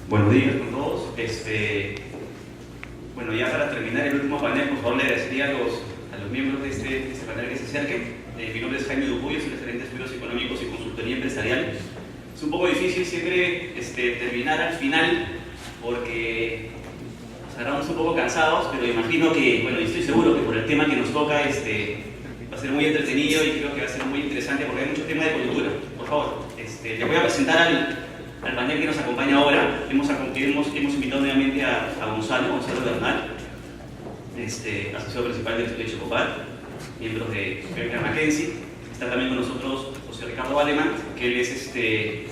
Buenos días con todos. Bueno, ya para terminar el último panel, por favor le agradecería a los miembros de este panel que se acerquen. Mi nombre es Jaime Dupuy, soy referente de estudios económicos y consultoría empresarial. Es un poco difícil siempre terminar al final porque nos agarramos un poco cansados, pero imagino que, bueno, y estoy seguro que por el tema que nos toca va a ser muy entretenido y creo que va a ser muy interesante porque hay mucho tema de coyuntura. Por favor, les voy a presentar al panel que nos acompaña ahora. Hemos invitado nuevamente a Gonzalo Bernal, asociado principal del estudio Chocopar, miembro de Baker McKenzie. Está también con nosotros José Ricardo Valeman, que él es de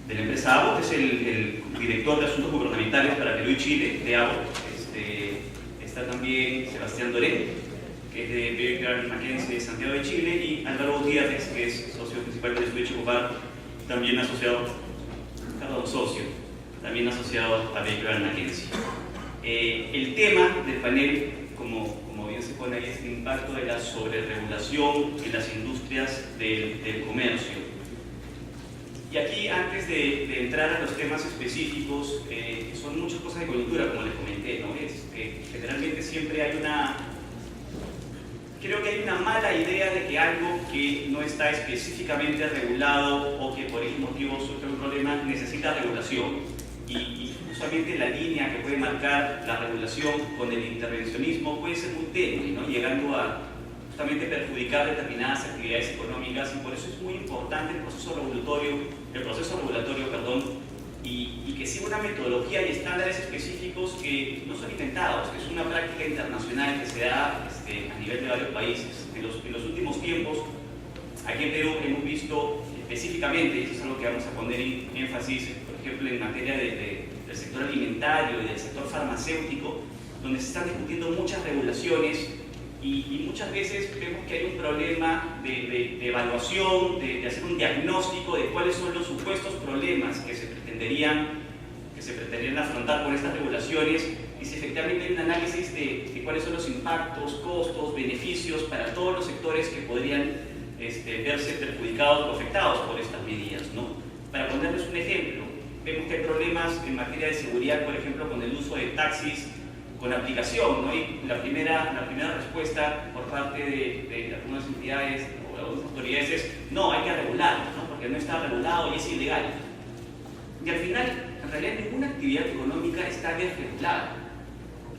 la empresa ABO, que es el director de Asuntos Gubernamentales para Perú y Chile de ABO. Está también Sebastián Doré, que es de Baker McKenzie de Santiago de Chile, y Álvaro Gutiérrez, que es socio principal del estudio Chocopar, también asociado a Baker McKenzie. El tema del panel, como bien se pone ahí, es el impacto de la sobreregulación en las industrias del comercio. Y aquí, antes de entrar a los temas específicos, son muchas cosas de coyuntura, como les comenté, ¿no? Generalmente siempre hay creo que hay una mala idea de que algo que no está específicamente regulado o que por X motivo surge un problema necesita regulación. Y justamente la línea que puede marcar la regulación con el intervencionismo puede ser muy tenue, ¿no? Llegando a justamente perjudicar determinadas actividades económicas, y por eso es muy importante el proceso regulatorio, y que siga una metodología y estándares específicos que no son inventados, que es una práctica internacional que se da a nivel de varios países. En los últimos tiempos, aquí en Perú hemos visto específicamente, y eso es algo que vamos a poner énfasis, por ejemplo, en materia del sector alimentario y del sector farmacéutico, donde se están discutiendo muchas regulaciones y muchas veces vemos que hay un problema de evaluación, de hacer un diagnóstico de cuáles son los supuestos problemas que se pretenderían afrontar con estas regulaciones, y si efectivamente hay un análisis de cuáles son los impactos, costos, beneficios para todos los sectores que podrían verse perjudicados o afectados por estas medidas, ¿no? Para ponerles un ejemplo, vemos que hay problemas en materia de seguridad, por ejemplo, con el uso de taxis con aplicación, ¿no? Y la primera respuesta por parte de algunas entidades o algunas autoridades es: no, hay que regularlo, ¿no? Porque no está regulado y es ilegal. Y al final, en realidad, ninguna actividad económica está desregulada.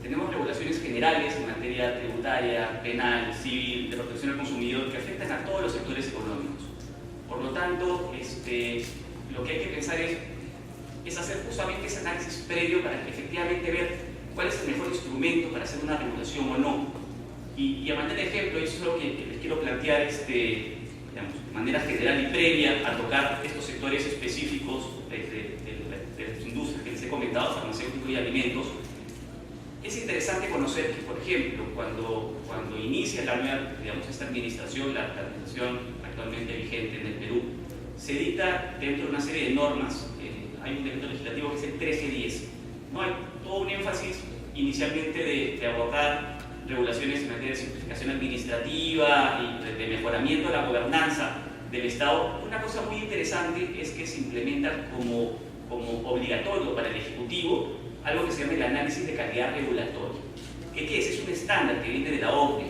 Tenemos regulaciones generales en materia tributaria, penal, civil, de protección al consumidor, que afectan a todos los sectores económicos. Por lo tanto, lo que hay que pensar es hacer justamente ese análisis previo para que efectivamente ver cuál es el mejor instrumento para hacer una regulación o no. Y a manera de ejemplo, eso es lo que les quiero plantear de manera general y previa a tocar estos sectores específicos de las industrias que les he comentado, farmacéutico y alimentos. Es interesante conocer que, por ejemplo, cuando inicia esta administración, la administración actualmente vigente en el Perú, se dicta dentro de una serie de normas. Hay un decreto legislativo que es el 1310. No hay todo un énfasis inicialmente de abordar regulaciones en materia de simplificación administrativa y de mejoramiento de la gobernanza del Estado. Una cosa muy interesante es que se implementa como obligatorio para el Ejecutivo algo que se llama el análisis de calidad regulatoria. ¿Qué es? Es un estándar que viene de la OCDE,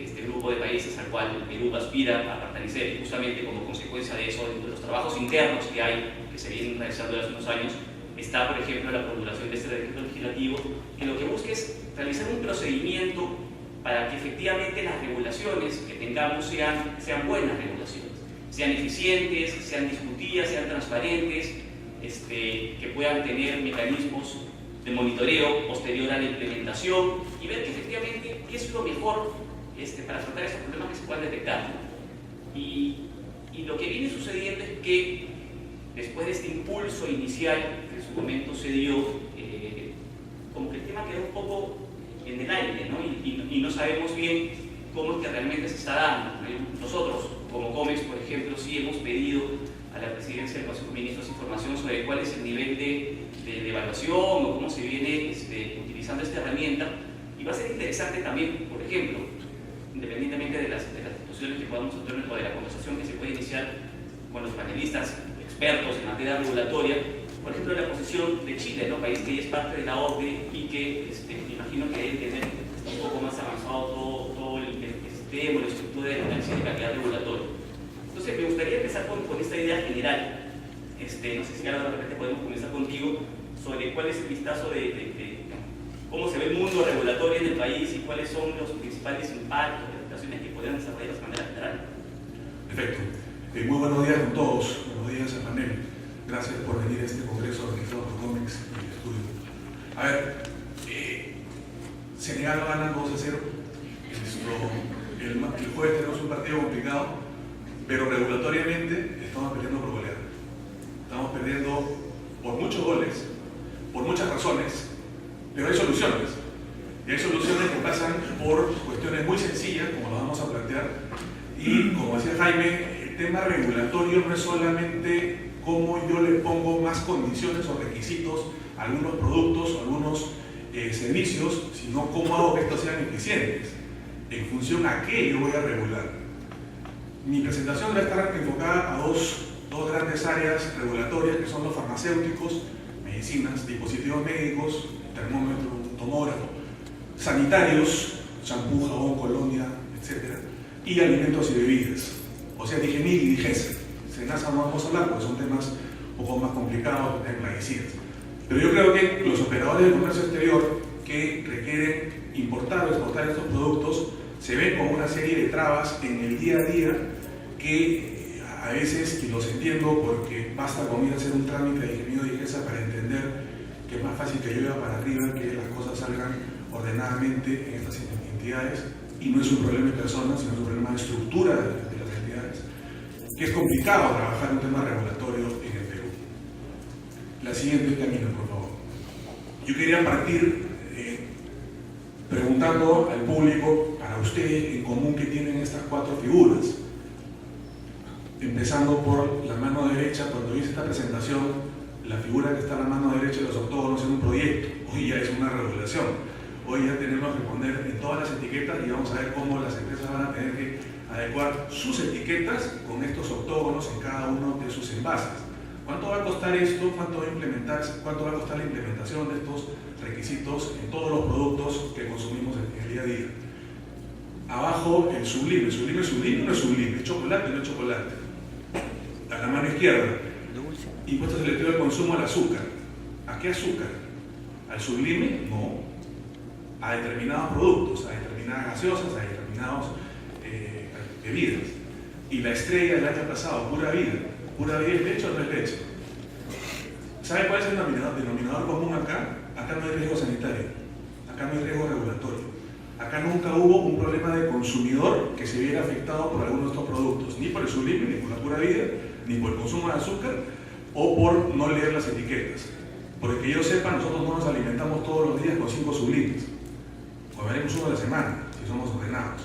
este grupo de países al cual el Perú aspira a pertenecer, y justamente como consecuencia de eso, de los trabajos internos que se vienen realizando hace unos años, está, por ejemplo, la formulación de este decreto legislativo, que lo que busca es realizar un procedimiento para que efectivamente las regulaciones que tengamos sean buenas regulaciones, sean eficientes, sean discutidas, sean transparentes, que puedan tener mecanismos de monitoreo posterior a la implementación y ver que efectivamente qué es lo mejor para afrontar esos problemas que se puedan detectar. Y lo que viene sucediendo es que después de este impulso inicial que en su momento se dio, como que el tema quedó un poco en el aire, ¿no? Y no sabemos bien cómo es que realmente se está dando. Nosotros, como COMEX, por ejemplo, sí hemos pedido a la Presidencia del Consejo de Ministros información sobre cuál es el nivel de evaluación o cómo se viene utilizando esta herramienta. Y va a ser interesante también, por ejemplo, independientemente de las discusiones que podamos tener o de la conversación que se puede iniciar con los panelistas expertos en materia regulatoria, por ejemplo, la posición de Chile, ¿no? País que es parte de la OCDE y que me imagino que debe tener un poco más avanzado todo el sistema, la estructura de análisis de calidad regulatoria. Entonces, me gustaría empezar con esta idea general. No sé si ahora de repente podemos comenzar contigo sobre cuál es el vistazo de cómo se ve el mundo regulatorio en el país y cuáles son los principales impactos, las situaciones que podrían desarrollar de manera general. Perfecto. Muy buenos días con todos. Buenos días al panel. Gracias por venir a este congreso organizado por COMEX y el estudio. A ver, Senegal gana 2-0. El jueves tenemos un partido complicado, pero regulatoriamente estamos perdiendo por goleada. Estamos perdiendo por muchos goles, por muchas razones, pero hay soluciones. Y hay soluciones que pasan por cuestiones muy sencillas, como lo vamos a plantear. Y como decía Jaime, el tema regulatorio no es solamente cómo yo le pongo más condiciones o requisitos a algunos productos o algunos servicios, sino cómo hago que estos sean eficientes, en función a qué yo voy a regular. Mi presentación va a estar enfocada a dos grandes áreas regulatorias, que son los farmacéuticos, medicinas, dispositivos médicos, termómetro, tomógrafo, sanitarios, champú, jabón, colonia, etc. Y alimentos y bebidas, o sea, DIGEMIL y DIGESA. SENASA no vamos a hablar porque son temas un poco más complicados en plaguicidas. Pero yo creo que los operadores del comercio exterior que requieren importar o exportar estos productos se ven con una serie de trabas en el día a día que a veces, y los entiendo porque basta con ir a hacer un trámite de DIGEMIL o DIGESA para entender que es más fácil que llueva para arriba, que las cosas salgan ordenadamente en estas entidades, y no es un problema de personas, sino es un problema de estructura de las entidades, que es complicado trabajar un tema regulatorio en el Perú. La siguiente lámina, por favor. Yo quería partir preguntando al público, para ustedes en común, que tienen estas cuatro figuras. Empezando por la mano derecha, cuando hice esta presentación, la figura que está a la mano derecha de los octógonos en un proyecto, hoy ya es una regulación. Hoy ya tenemos que poner en todas las etiquetas y vamos a ver cómo las empresas van a tener que adecuar sus etiquetas con estos octógonos en cada uno de sus envases. ¿Cuánto va a costar esto? ¿Cuánto va a costar la implementación de estos requisitos en todos los productos que consumimos en el día a día? Abajo el sublime. ¿Sublime es sublime o no es sublime? ¿Chocolate o no es chocolate? A la mano izquierda, impuesto selectivo de consumo al azúcar. ¿A qué azúcar? ¿Al sublime? No. A determinados productos, a determinadas gaseosas, a determinadas bebidas. Y la estrella del año pasado, pura vida. ¿Pura vida es leche o no es leche? ¿Sabe cuál es el denominador común acá? Acá no hay riesgo sanitario, acá no hay riesgo regulatorio. Acá nunca hubo un problema de consumidor que se viera afectado por alguno de estos productos, ni por el sublime, ni por la pura vida, ni por el consumo de azúcar, o por no leer las etiquetas. Porque que yo sepa, nosotros no nos alimentamos todos los días con 5 sublimes. Comeremos uno a la semana, si somos ordenados.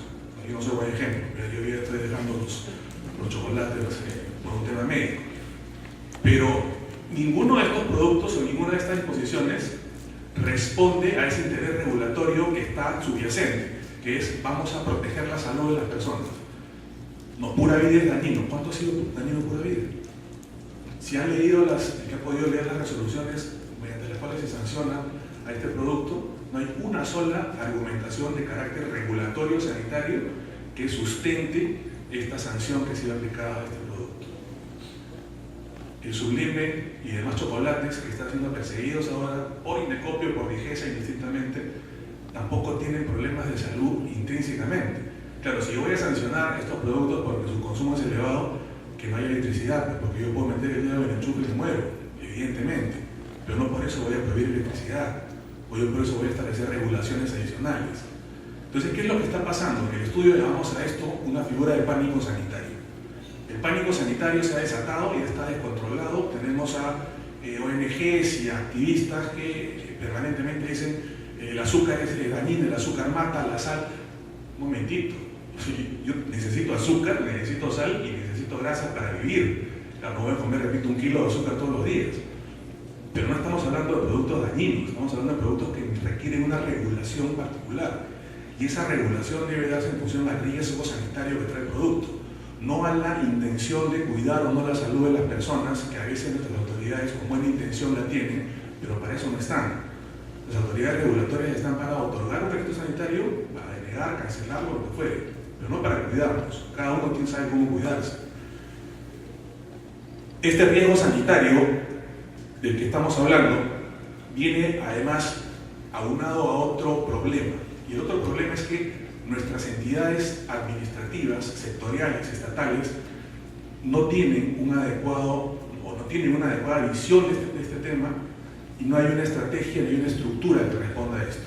Yo no soy buen ejemplo, pero yo ya estoy dejando los chocolates por un tema médico. Pero ninguno de estos productos o ninguna de estas disposiciones responde a ese interés regulatorio que está subyacente, que es vamos a proteger la salud de las personas. No, pura vida es dañino. ¿Cuánto ha sido dañino pura vida? Si han leído que han podido leer las resoluciones mediante las cuales se sanciona a este producto, no hay una sola argumentación de carácter regulatorio sanitario que sustente esta sanción que se ha aplicado a este producto. El sublime y demás chocolates que están siendo perseguidos ahora por Indecopio, por DIGESA indistintamente, tampoco tienen problemas de salud intrínsecamente. Claro, si yo voy a sancionar estos productos porque su consumo es elevado, que no haya electricidad, porque yo puedo meter el dedo en el enchufe y me muero, evidentemente, pero no por eso voy a prohibir electricidad, o yo por eso voy a establecer regulaciones adicionales. Entonces, ¿qué es lo que está pasando? En el estudio llamamos a esto una figura de pánico sanitario. El pánico sanitario se ha desatado y está descontrolado. Tenemos a ONGs y activistas que permanentemente dicen el azúcar es dañino, el azúcar mata, la sal. Un momentito, yo necesito azúcar, necesito sal y necesito grasa para vivir. Claro, no voy a comer, repito, 1 kilo de azúcar todos los días. Pero no estamos hablando de productos dañinos, estamos hablando de productos que requieren una regulación particular. Y esa regulación debe darse en función al riesgo sanitario que trae el producto. no a la intención de cuidar o no la salud de las personas, que a veces nuestras autoridades con buena intención la tienen, pero para eso no están. Las autoridades regulatorias están para otorgar un registro sanitario, para denegar, cancelarlo, lo que fuere, pero no para cuidarnos. Cada uno sabe cómo cuidarse. Este riesgo sanitario del que estamos hablando viene además aunado a otro problema. Y el otro problema es que nuestras entidades administrativas, sectoriales, estatales, no tienen una adecuada visión de este tema, y no hay una estrategia ni una estructura que responda a esto.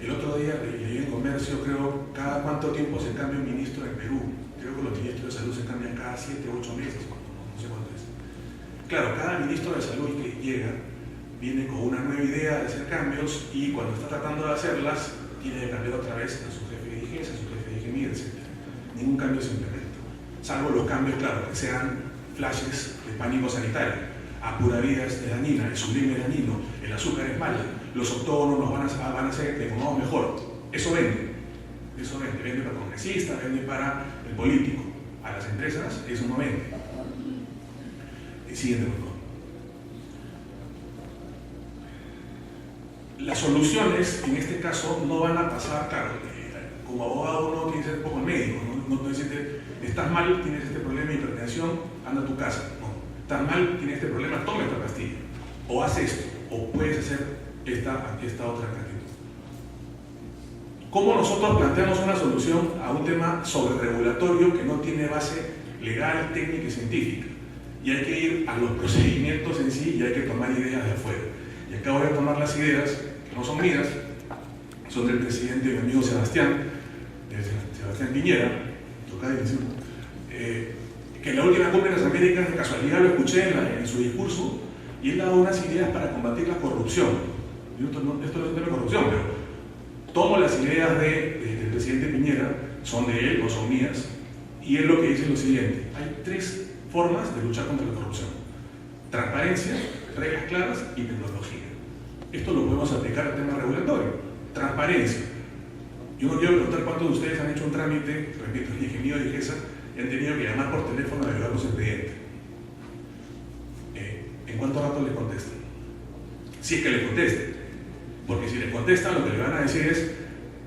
El otro día leí en Comercio, creo, cada cuánto tiempo se cambia un ministro en Perú. Creo que los ministros de salud se cambian cada 7 o 8 meses, no sé cuánto es. Claro, cada ministro de salud que llega viene con una nueva idea de hacer cambios, y cuando está tratando de hacerlas, tiene que cambiar otra vez a su jefe de vigencia, a su jefe de ingeniería, etc. Ningún cambio se implementa. Salvo los cambios, claro, que sean flashes de pánico sanitario. Apura vida es dañina, el sublime es dañino, el azúcar es mala, los octógonos van a ser economos mejor. Eso vende para el congresista, vende para el político. A las empresas eso no vende. Siguiente, por favor. Las soluciones, en este caso, no van a pasar, claro, como abogado uno tiene que ser un poco médico, no decirte, estás mal, tienes este problema de hipertensión, anda a tu casa. No, estás mal, tienes este problema, toma esta pastilla. O haz esto, o puedes hacer esta otra actitud. ¿Cómo nosotros planteamos una solución a un tema sobreregulatorio que no tiene base legal, técnica y científica? Y hay que ir a los procedimientos en sí, y hay que tomar ideas de afuera. Y acá voy a tomar las ideas, que no son mías, son del presidente de mi amigo Sebastián Piñera, que en la última cumbre de las Américas, de casualidad lo escuché en su discurso, y él daba unas ideas para combatir la corrupción. Esto no es un tema de corrupción, pero tomo las ideas del presidente Piñera, son de él, no son mías, y él lo que dice es lo siguiente: hay 3 formas de luchar contra la corrupción: transparencia, reglas claras y tecnología. Esto lo podemos aplicar al tema regulatorio. Transparencia. Yo no quiero preguntar cuántos de ustedes han hecho un trámite, repito, el ingeniero de IGESA, y han tenido que llamar por teléfono a ayudar a los expedientes. ¿En cuánto rato les contestan? Si es que les contestan. Porque si les contestan, lo que le van a decir es: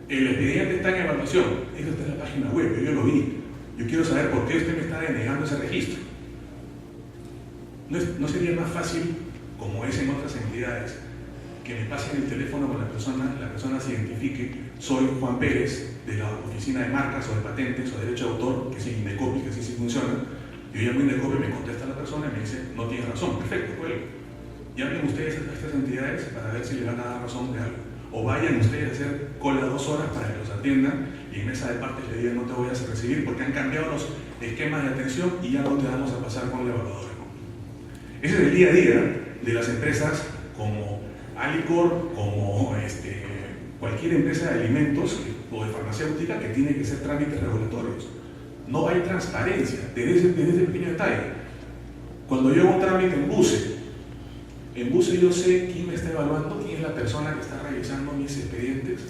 el expediente está en evaluación. Eso está en la página web, yo lo vi. Yo quiero saber por qué usted me está denegando ese registro. ¿No sería más fácil, como es en otras entidades, que me pasen el teléfono con la persona se identifique: soy Juan Pérez, de la oficina de marcas o de patentes o de derecho de autor, que es Indecopi, que así sí funciona? Yo llamo a Indecopi, me contesta la persona y me dice: no tienes razón, perfecto, cuelgo. Llamen ustedes a estas entidades para ver si le van a dar razón de algo. O vayan ustedes a hacer cola 2 horas para que los atiendan, y en mesa de partes le digan: no te voy a recibir porque han cambiado los esquemas de atención y ya no te vamos a pasar con el evaluador. Ese es el día a día de las empresas como Alicor, como cualquier empresa de alimentos o de farmacéutica que tiene que hacer trámites regulatorios. No hay transparencia desde ese pequeño detalle. Cuando yo hago un trámite en BUCE yo sé quién me está evaluando, quién es la persona que está revisando mis expedientes.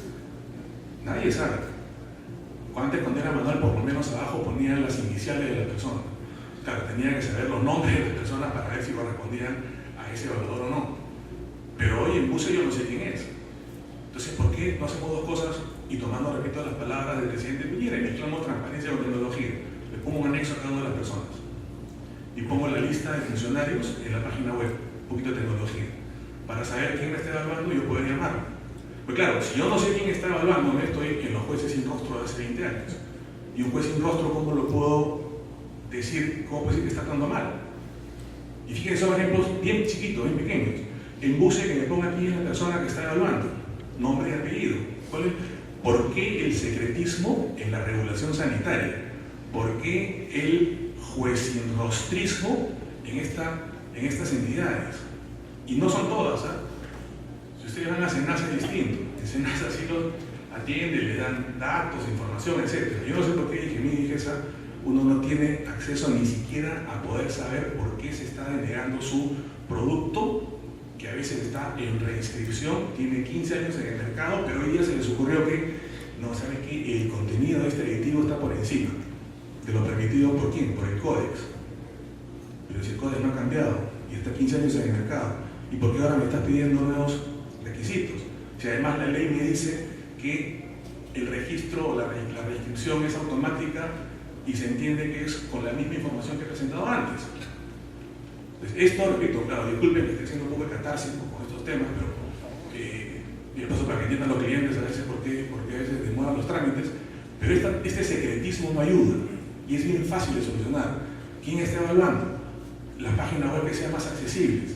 Nadie sabe. Antes, cuando era manual, por lo menos abajo ponían las iniciales de la persona. Claro, tenía que saber los nombres de las personas para ver si correspondían a ese evaluador o no. Pero hoy en BUCE yo no sé quién es. Entonces, ¿por qué no hacemos 2 cosas y tomando, repito, las palabras del presidente Piñera y mezclamos transparencia con tecnología? Le pongo un anexo a cada una de las personas y pongo la lista de funcionarios en la página web, un poquito de tecnología, para saber quién me está evaluando y yo poder llamarlo. Pues claro, si yo no sé quién está evaluando, estoy en los jueces sin rostro de hace 20 años. Y un juez sin rostro, ¿cómo lo puedo decir? ¿Cómo puedo decir que está actuando mal? Y fíjense, son ejemplos bien chiquitos, bien pequeños. En BUCE, que me ponga aquí es la persona que está evaluando, nombre y apellido. ¿Por qué el secretismo en la regulación sanitaria? ¿Por qué el juezinrostrismo en estas entidades? Y no son todas, ¿eh? Si ustedes van a SENASA es distinto. En SENASA sí los atiende, le dan datos, información, etc. Yo no sé por qué IGESA uno no tiene acceso ni siquiera a poder saber por qué se está denegando su producto, que a veces está en reinscripción, tiene 15 años en el mercado, pero hoy día se les ocurrió que, no, ¿sabe qué? El contenido de este aditivo está por encima. de lo permitido por quién, por el Códex. Pero si el Códex no ha cambiado y está 15 años en el mercado, ¿y por qué ahora me estás pidiendo nuevos requisitos? Si además la ley me dice que el registro o la restricción es automática y se entiende que es con la misma información que he presentado antes. Entonces, esto, repito, claro, disculpen que esté haciendo un poco de catarsis con estos temas, pero y de paso para que entiendan los clientes a veces por qué a veces demoran los trámites, pero este secretismo no ayuda y es bien fácil de solucionar. ¿Quién está evaluando? Las páginas web que sean más accesibles.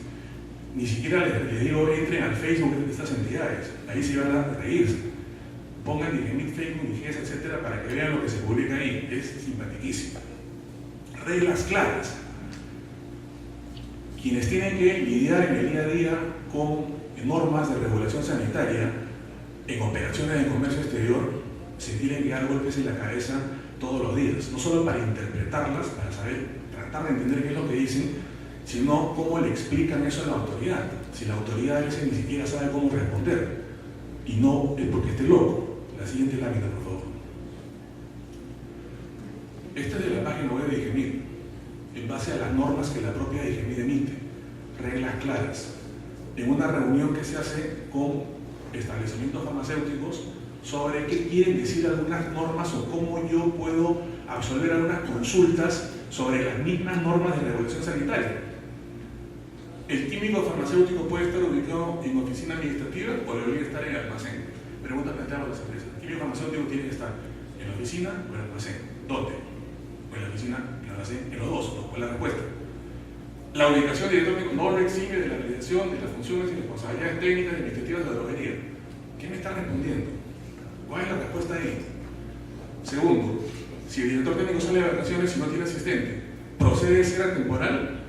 Ni siquiera les digo entren al Facebook de estas entidades, ahí se van a reírse. Pongan Digemit, Facebook, Diges, etcétera, para que vean lo que se publica ahí. Es simpatiquísimo. Reglas claras. Quienes tienen que lidiar en el día a día con normas de regulación sanitaria en operaciones de comercio exterior se tienen que dar golpes en la cabeza todos los días, no solo para interpretarlas, para saber, tratar de entender qué es lo que dicen, sino cómo le explican eso a la autoridad. Si la autoridad a veces ni siquiera sabe cómo responder, y no es porque esté loco. La siguiente lámina, por favor. Esta es de la página web de Digemit, en base a las normas que la propia Digemit emite, reglas claras. En una reunión que se hace con establecimientos farmacéuticos sobre qué quieren decir algunas normas o cómo yo puedo absolver algunas consultas sobre las mismas normas de regulación sanitaria. ¿El químico farmacéutico puede estar ubicado en oficina administrativa o debería estar en el almacén? Pregunta planteada por las empresas. ¿El químico farmacéutico tiene que estar en la oficina o en el almacén? ¿Dónde? ¿O en la oficina, en el almacén? En los dos. ¿Cuál es la respuesta? La ubicación del director médico no lo exime de la realización de las funciones y responsabilidades técnicas y administrativas de la droguería. ¿Qué me está respondiendo? ¿Cuál es la respuesta ahí? Segundo, si el director técnico sale de vacaciones y no tiene asistente, ¿procede ser atemporal?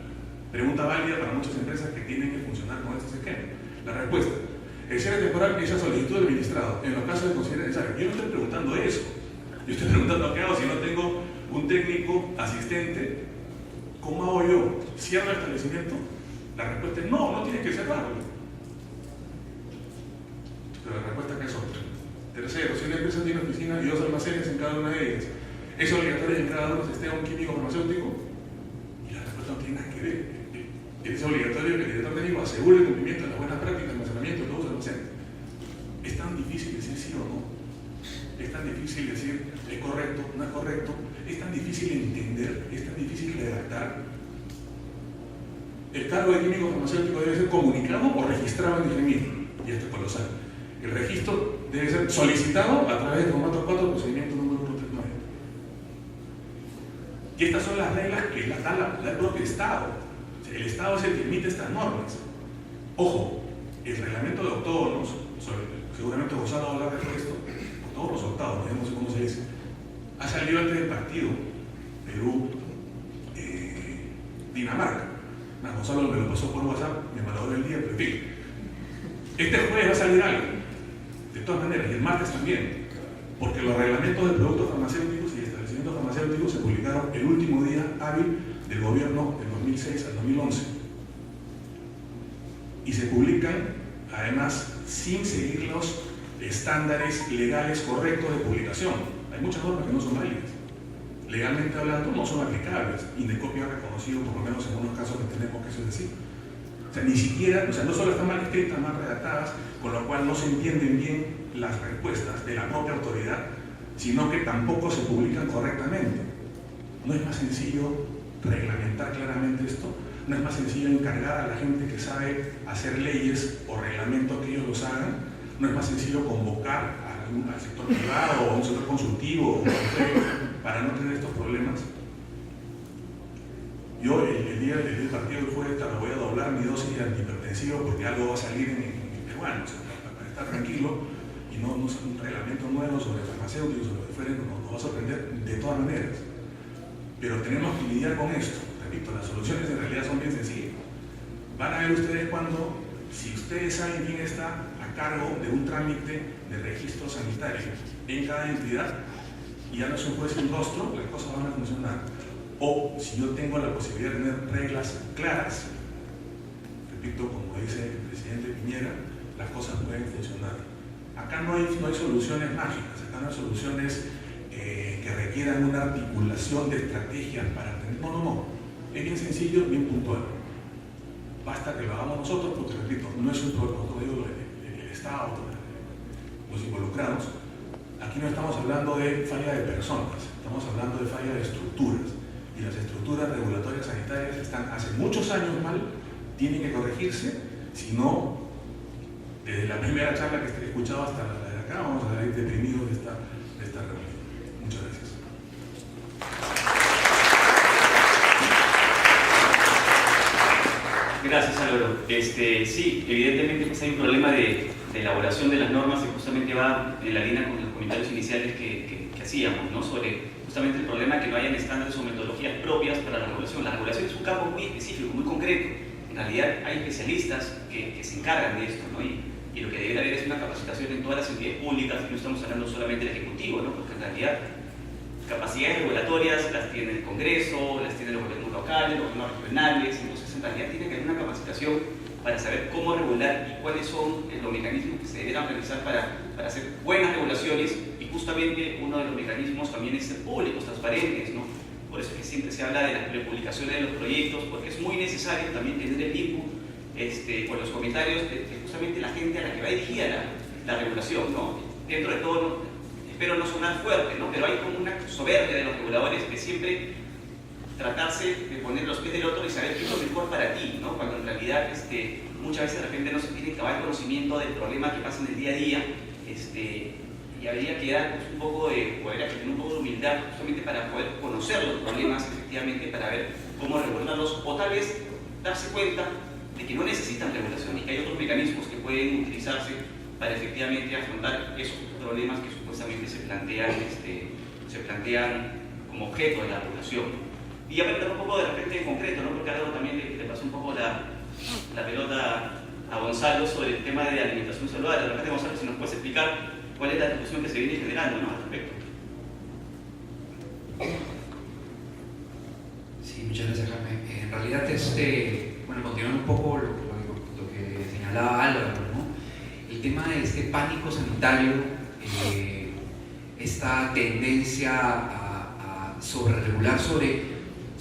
Pregunta válida para muchas empresas que tienen que funcionar con estos esquemas. La respuesta, el cierre temporal es a solicitud del administrado, en los casos de considerar necesario. Yo no estoy preguntando eso. Yo estoy preguntando qué hago si no tengo un técnico asistente. ¿Cómo hago yo? ¿Cierro el establecimiento? La respuesta es no, no tiene que cerrarlo. Pero la respuesta acá es otra. Tercero, si una empresa tiene oficina y 2 almacenes en cada una de ellas, ¿es obligatorio que en cada uno se esté un químico farmacéutico? Y la respuesta no tiene nada que ver. Es obligatorio que el director técnico asegure el cumplimiento de las buenas prácticas de almacenamiento de todos los almacenes. Es tan difícil decir sí o no. Es tan difícil decir es correcto, no es correcto. Es tan difícil entender, es tan difícil redactar. El cargo de químico farmacéutico debe ser comunicado o registrado en Digemit. Y esto es colosal. El registro debe ser solicitado a través del formato 4, procedimiento número 139. Y estas son las reglas que las da el propio Estado. O sea, el Estado es el que emite estas normas. Ojo, el reglamento de octógonos, seguramente Gonzalo va a hablar de esto, todos los octavos, no sé cómo se dice, ha salido antes del partido Perú, Dinamarca. Gonzalo me lo pasó por WhatsApp, me malogró el día, pero en fin. Este jueves va a salir algo, de todas maneras, y el martes también, porque los reglamentos de productos farmacéuticos y establecimientos farmacéuticos se publicaron el último día hábil del gobierno del 2006 al 2011. Y se publican, además, sin seguir los estándares legales correctos de publicación. Hay muchas normas que no son válidas. Legalmente hablando, no son aplicables. Indecopio ha reconocido, por lo menos en algunos casos, que tenemos que eso es decir. O sea, ni siquiera, o sea, no solo están mal escritas, mal redactadas, con lo cual no se entienden bien las respuestas de la propia autoridad, sino que tampoco se publican correctamente. ¿No es más sencillo reglamentar claramente esto? ¿No es más sencillo encargar a la gente que sabe hacer leyes o reglamentos que ellos los hagan? ¿No es más sencillo convocar al sector privado o a un sector consultivo o un consejo para no tener estos problemas? Yo el día del partido del jueves me voy a doblar mi dosis de antihipertensivo porque algo va a salir en peruano, o sea, para estar tranquilo y no un reglamento nuevo sobre farmacéuticos o lo que fuera, nos va a sorprender de todas maneras. Pero tenemos que lidiar con esto. Repito, las soluciones en realidad son bien sencillas. Van a ver ustedes cuando, si ustedes saben quién está a cargo de un trámite de registro sanitario en cada entidad y ya no se puede decir un rostro, las cosas van a funcionar. O si yo tengo la posibilidad de tener reglas claras, repito, como dice el presidente Piñera, las cosas pueden funcionar. Acá no hay soluciones mágicas, acá no hay soluciones que requieran una articulación de estrategias para atender. No. Es bien sencillo, bien puntual. Basta que lo hagamos nosotros, porque repito, no es un problema del Estado, los involucrados. Aquí no estamos hablando de falla de personas, estamos hablando de falla de estructuras. Y las estructuras regulatorias sanitarias están hace muchos años mal, tienen que corregirse, si no, desde la primera charla que he escuchado hasta la de acá, vamos a salir deprimidos de esta reunión. Muchas gracias. Gracias, Álvaro. Sí, evidentemente pues hay un problema de elaboración de las normas que justamente va en la línea con los comentarios iniciales que hacíamos, ¿no? Sobre justamente el problema de que no hayan estándares o metodologías propias para la regulación. La regulación es un campo muy específico, muy concreto. En realidad hay especialistas que se encargan de esto, ¿no? Y lo que debe haber es una capacitación en todas las entidades públicas, y no estamos hablando solamente del Ejecutivo, ¿no? Porque en realidad capacidades regulatorias las tiene el Congreso, las tienen los gobiernos locales, los gobiernos regionales. Entonces en realidad tiene que haber una capacitación para saber cómo regular y cuáles son los mecanismos que se deberán realizar para hacer buenas regulaciones. Y justamente uno de los mecanismos también es ser públicos, transparentes, ¿no? Por eso es que siempre se habla de las prepublicaciones de los proyectos, porque es muy necesario también tener el input con los comentarios de justamente la gente a la que va dirigida la regulación, ¿no? Dentro de todo, espero no sonar fuerte, ¿no? Pero hay como una soberbia de los reguladores de siempre tratarse de poner los pies del otro y saber qué es lo mejor para ti, ¿no? Cuando en realidad muchas veces de repente no se tiene cabal conocimiento del problema que pasa en el día a día, y habría que dar pues, un poco de humildad justamente para poder conocer los problemas efectivamente, para ver cómo regularlos, o tal vez darse cuenta de que no necesitan regulación y que hay otros mecanismos que pueden utilizarse para efectivamente afrontar esos problemas que supuestamente se plantean como objeto de la regulación. Y ya para entrar un poco de repente en concreto, ¿no? Porque algo también le pasó un poco la pelota a Gonzalo sobre el tema de alimentación saludable. De repente, Gonzalo, si nos puedes explicar cuál es la discusión que se viene generando, ¿no? Al respecto. Sí, muchas gracias, Jaime. En realidad, continuando un poco lo que señalaba Álvaro, ¿no? El tema de este pánico sanitario, esta tendencia a sobreregular sobre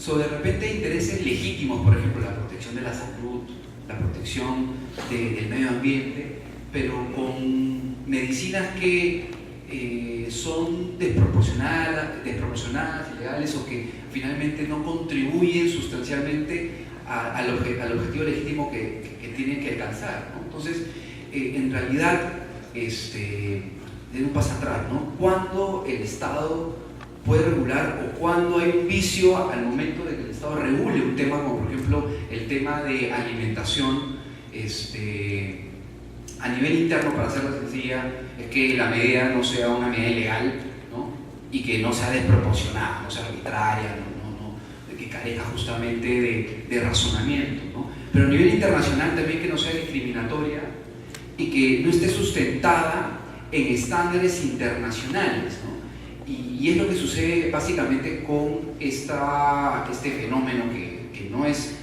de repente intereses legítimos, por ejemplo, la protección de la salud, la protección del medio ambiente, pero con medicinas que son desproporcionadas, ilegales, o que finalmente no contribuyen sustancialmente al objetivo legítimo que tienen que alcanzar, ¿no? Entonces, en realidad, de un paso atrás, ¿no? ¿Cuándo el Estado puede regular o cuándo hay un vicio al momento de que el Estado regule un tema como, por ejemplo, el tema de alimentación? A nivel interno, para hacerla sencilla, es que la medida no sea una medida ilegal, ¿no? Y que no sea desproporcionada, no sea arbitraria, que carezca justamente de razonamiento, ¿no? Pero a nivel internacional también que no sea discriminatoria y que no esté sustentada en estándares internacionales, ¿no? Y es lo que sucede básicamente con este fenómeno que no es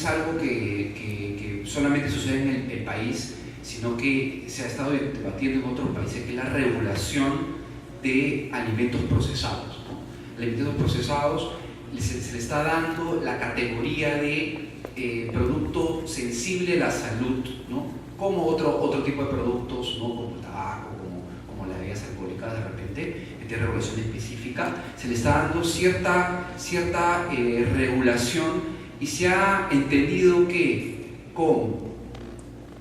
algo que solamente sucede en el país, sino que se ha estado debatiendo en otros países, que es la regulación de alimentos procesados, ¿no? Alimentos procesados se le está dando la categoría de producto sensible a la salud, ¿no? Como otro tipo de productos, ¿no? Como el tabaco, como las bebidas alcohólicas, de repente, que tiene regulación específica, se le está dando cierta regulación, y se ha entendido que con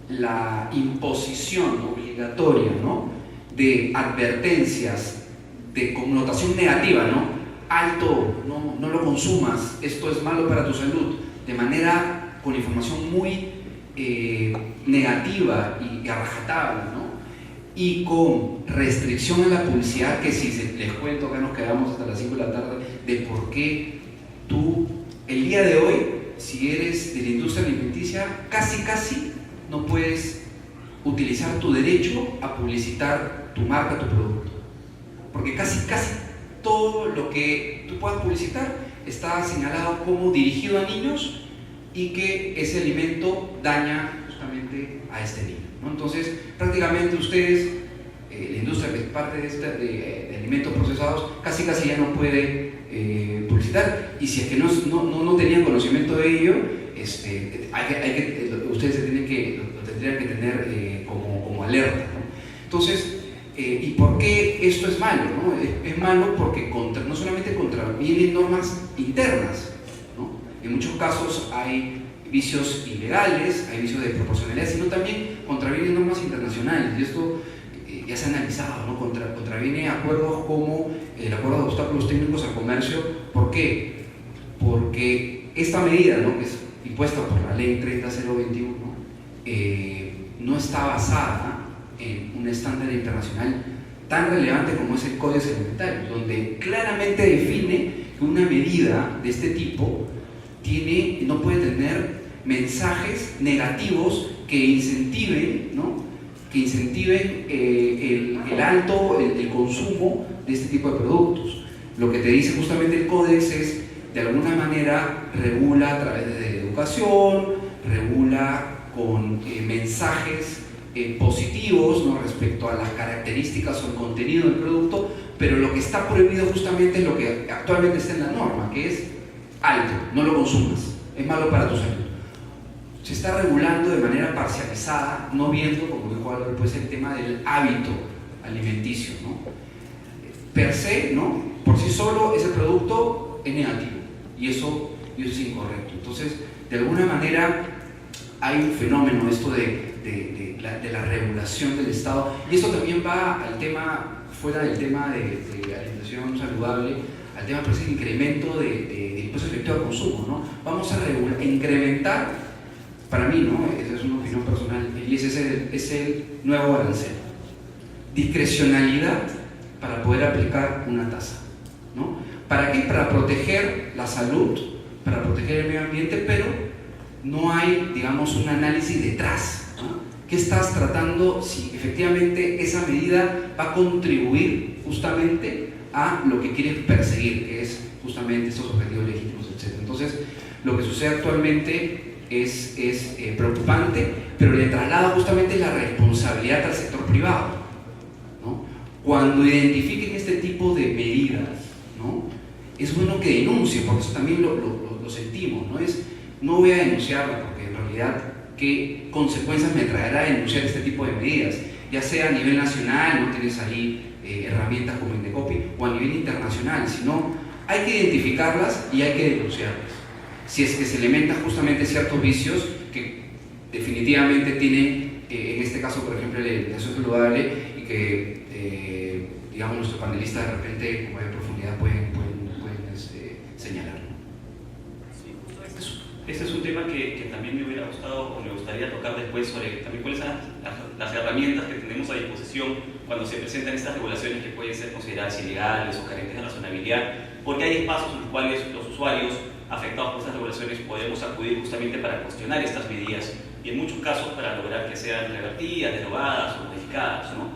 la imposición obligatoria, ¿no? De advertencias de connotación negativa, ¿no? Alto, no lo consumas, esto es malo para tu salud, de manera con información muy negativa y a rajatabla, ¿no? Y con restricción a la publicidad, que si les cuento, acá nos quedamos hasta las 5 de la tarde, de por qué tú, el día de hoy, si eres de la industria alimenticia, casi no puedes utilizar tu derecho a publicitar tu marca, tu producto, porque casi todo lo que tú puedas publicitar está señalado como dirigido a niños y que ese alimento daña justamente a este niño, ¿no? Entonces, prácticamente ustedes la industria que es parte de alimentos procesados casi ya no puede publicitar, y si es que no tenían conocimiento de ello, ustedes lo tendrían que tener como alerta, ¿no? Entonces, ¿y por qué esto es malo, ¿no? Es malo porque no solamente contravienen normas internas, ¿no? En muchos casos hay vicios ilegales, hay vicios de proporcionalidad, sino también contravienen normas internacionales, y esto ya se ha analizado, ¿no? Contraviene acuerdos como el Acuerdo de Obstáculos Técnicos al Comercio. ¿Por qué? Porque esta medida, ¿no?, que es impuesta por la Ley 30021, no está basada en un estándar internacional tan relevante como es el Códex Alimentario, donde claramente define que una medida de este tipo no puede tener mensajes negativos que incentiven, ¿no?, el consumo de este tipo de productos. Lo que te dice justamente el Códex es, de alguna manera, regula a través de educación, regula con mensajes positivos, ¿no?, respecto a las características o el contenido del producto, pero lo que está prohibido justamente es lo que actualmente está en la norma, que es alto, no lo consumas, es malo para tu salud. Se está regulando de manera parcializada, no viendo, como dijo Álvaro, pues el tema del hábito alimenticio, ¿no? Per se, ¿no?, por sí solo ese producto es negativo, y eso es incorrecto. Entonces, de alguna manera hay un fenómeno, esto de la regulación del Estado, y esto también va al tema, fuera del tema de alimentación saludable, al tema pues, el incremento del impuesto efectivo al consumo, ¿no? Vamos a incrementar, para mí, ¿no?, esa es una opinión personal, y ese es el nuevo arancel. Discrecionalidad para poder aplicar una tasa, ¿no? ¿Para qué? Para proteger la salud, para proteger el medio ambiente, pero no hay, digamos, un análisis detrás, ¿no? ¿Qué estás tratando? Si efectivamente esa medida va a contribuir justamente a lo que quieres perseguir, que es justamente estos objetivos legítimos, etc. Entonces, lo que sucede actualmente es preocupante, pero le traslada justamente la responsabilidad al sector privado, ¿no? Cuando identifiquen este tipo de medidas, ¿no?, es bueno que denuncien, porque eso también lo sentimos, no voy a denunciarlo, porque en realidad, ¿qué consecuencias me traerá denunciar este tipo de medidas? Ya sea a nivel nacional, no tienes ahí herramientas como Indecopi, o a nivel internacional, sino hay que identificarlas y hay que denunciarlas. Si es que se elementan justamente ciertos vicios que definitivamente tienen, en este caso, por ejemplo, la alimentación saludable, y que, digamos, nuestros panelistas de repente, como en profundidad, pueden señalar. Sí, este es un tema que también me hubiera gustado o me gustaría tocar después, sobre también cuáles son las herramientas que tenemos a disposición cuando se presentan estas regulaciones que pueden ser consideradas ilegales o carentes de razonabilidad, porque hay espacios en los cuales los usuarios afectados por estas regulaciones podemos acudir justamente para cuestionar estas medidas, y en muchos casos para lograr que sean revertidas, derogadas o modificadas, ¿no?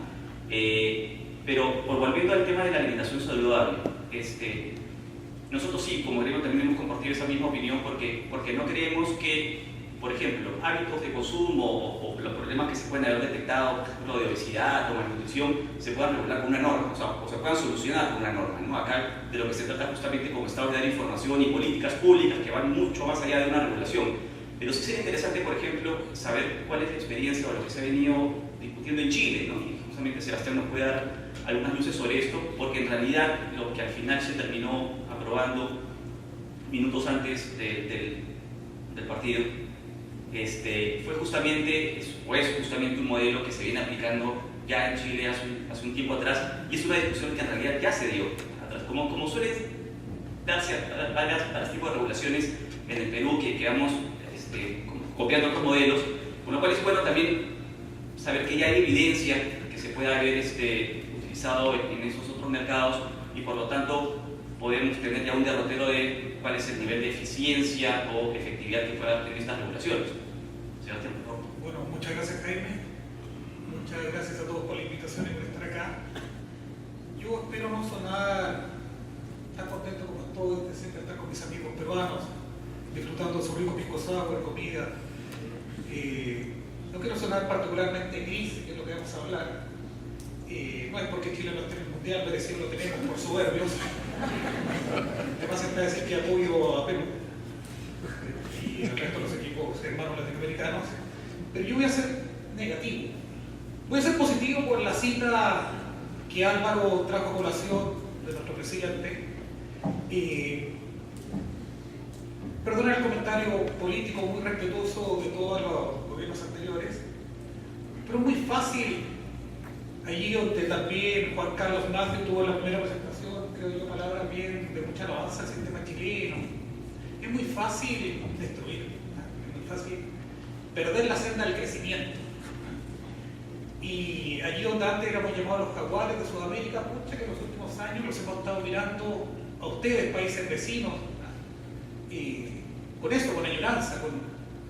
Pero volviendo al tema de la alimentación saludable, nosotros sí, como gremio, también hemos compartido esa misma opinión, porque no creemos que, por ejemplo, hábitos de consumo o los problemas que se pueden haber detectado, por ejemplo, de obesidad o malnutrición, se puedan regular con una norma, o se puedan solucionar con una norma, ¿no? Acá de lo que se trata justamente como Estado de dar información y políticas públicas que van mucho más allá de una regulación. Pero sí sería interesante, por ejemplo, saber cuál es la experiencia o lo que se ha venido discutiendo en Chile, ¿no? Y justamente Sebastián nos puede dar algunas luces sobre esto, porque en realidad lo que al final se terminó aprobando minutos antes del partido fue justamente, o es justamente un modelo que se viene aplicando ya en Chile hace un tiempo atrás, y es una discusión que en realidad ya se dio atrás, como suele darse a varios tipos de regulaciones en el Perú, que vamos copiando otros modelos, con lo cual es bueno también saber que ya hay evidencia que se puede haber utilizado en esos otros mercados, y por lo tanto podemos tener ya un derrotero de cuál es el nivel de eficiencia o efectividad que puedan tener estas regulaciones. Sebastián, por favor. Bueno, muchas gracias, Jaime. Muchas gracias a todos por la invitación y por estar acá. Yo espero no sonar tan contento como estoy de siempre estar con mis amigos peruanos, disfrutando de su rico pisco sour, comida. No quiero sonar particularmente gris, que es lo que vamos a hablar, No es porque Chile no esté en el Mundial, merecido lo tenemos por soberbios. Además está decir que apoyo a Perú y el resto de los equipos hermanos latinoamericanos. Pero yo voy a ser negativo. Voy a ser positivo por la cita que Álvaro trajo a colación de nuestro presidente. Perdona el comentario político muy respetuoso de todos los gobiernos anteriores, pero es muy fácil, allí donde también Juan Carlos Macri tuvo la primera presentación, creo yo, palabras bien de mucha alabanza al sistema chileno. Es muy fácil destruir, es muy fácil perder la senda del crecimiento. Y allí donde antes éramos llamados los jaguares de Sudamérica, pucha, que en los últimos años los hemos estado mirando a ustedes, países vecinos, con eso, con añoranza,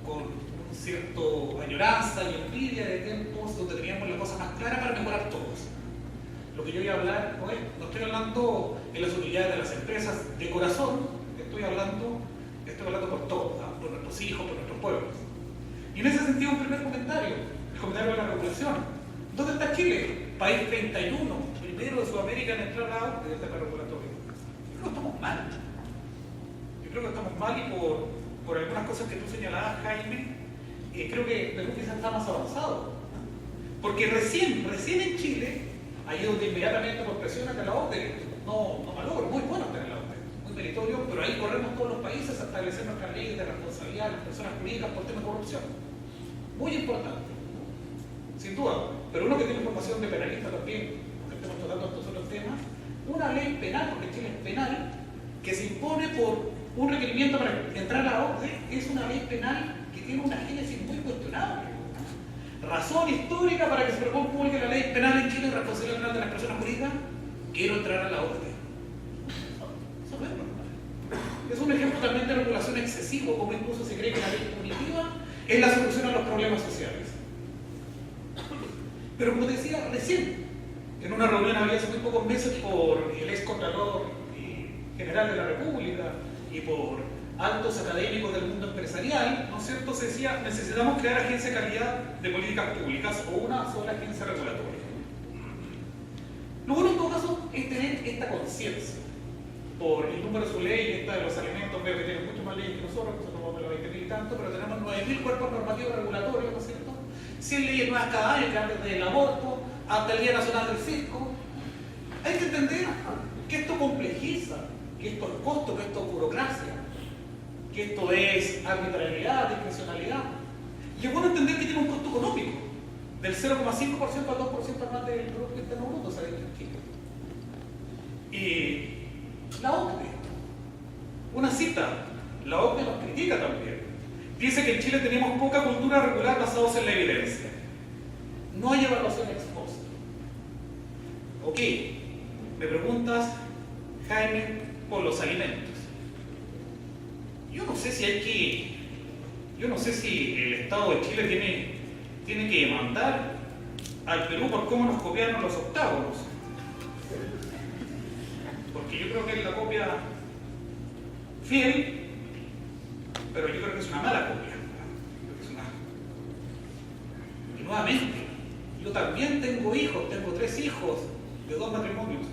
con un cierto añoranza y envidia de tiempos donde teníamos la cosa más clara para mejorar todos. Lo que yo voy a hablar no estoy hablando en las utilidades de las empresas de corazón, estoy hablando por todos, ¿no? Por nuestros hijos, por nuestros pueblos. Y en ese sentido, un primer comentario, el comentario de la regulación. ¿Dónde está Chile? País 31, primero de Sudamérica en entrar a la OCDE del tema regulatorio. Yo creo que estamos mal. Yo creo que estamos mal y por algunas cosas que tú señalabas, Jaime, creo que Perú quizás está más avanzado. Porque recién en Chile, ahí donde inmediatamente por presión ante la OCDE, no malogro, muy bueno tener la OCDE, muy meritorio, pero ahí corremos todos los países a establecer nuestras leyes de responsabilidad de las personas jurídicas por tema de corrupción. Muy importante, sin duda. Pero uno que tiene formación de penalista también, porque estamos tratando estos otros temas, una ley penal, porque Chile es penal, que se impone por un requerimiento para entrar a la OCDE, es una ley penal que tiene una génesis muy cuestionable. Razón histórica para que se publique la ley penal en Chile, responsabilidad penal de las personas jurídicas, quiero entrar a la OCDE. Eso no es normal. Es un ejemplo también de regulación excesivo, como incluso se cree que la ley punitiva es la solución a los problemas sociales. Pero como decía recién, en una reunión había hace muy pocos meses por el ex contralor general de la República y por altos académicos del mundo empresarial, ¿no es cierto?, se decía, necesitamos crear agencia de calidad de políticas públicas o una sola agencia regulatoria. Lo bueno en todo caso es tener esta conciencia. Por el número de su ley, esta de los alimentos, veo que tienen mucho más leyes que nosotros vamos a los 20.000 y tanto, pero tenemos 9.000 cuerpos normativos regulatorios, ¿no es cierto? 100 leyes nuevas cada año, que van desde el aborto hasta el Día Nacional del Fisco. Hay que entender que esto complejiza, que esto es costo, que esto es burocracia, que esto es arbitrariedad, discrecionalidad. Y es bueno entender que tiene un costo económico del 0,5% al 2% más del Producto Interno Bruto, ¿sabes? En Chile. Y la OCDE, una cita, la OCDE nos critica también. Dice que en Chile tenemos poca cultura regular basados en la evidencia. No hay evaluación ex post. Ok, me preguntas, Jaime, por los alimentos. Yo no sé si el Estado de Chile tiene que demandar al Perú por cómo nos copiaron los octávos. Porque yo creo que es la copia fiel, pero yo creo que es una mala copia. Y nuevamente, yo también tengo hijos, tengo 3 hijos de 2 matrimonios.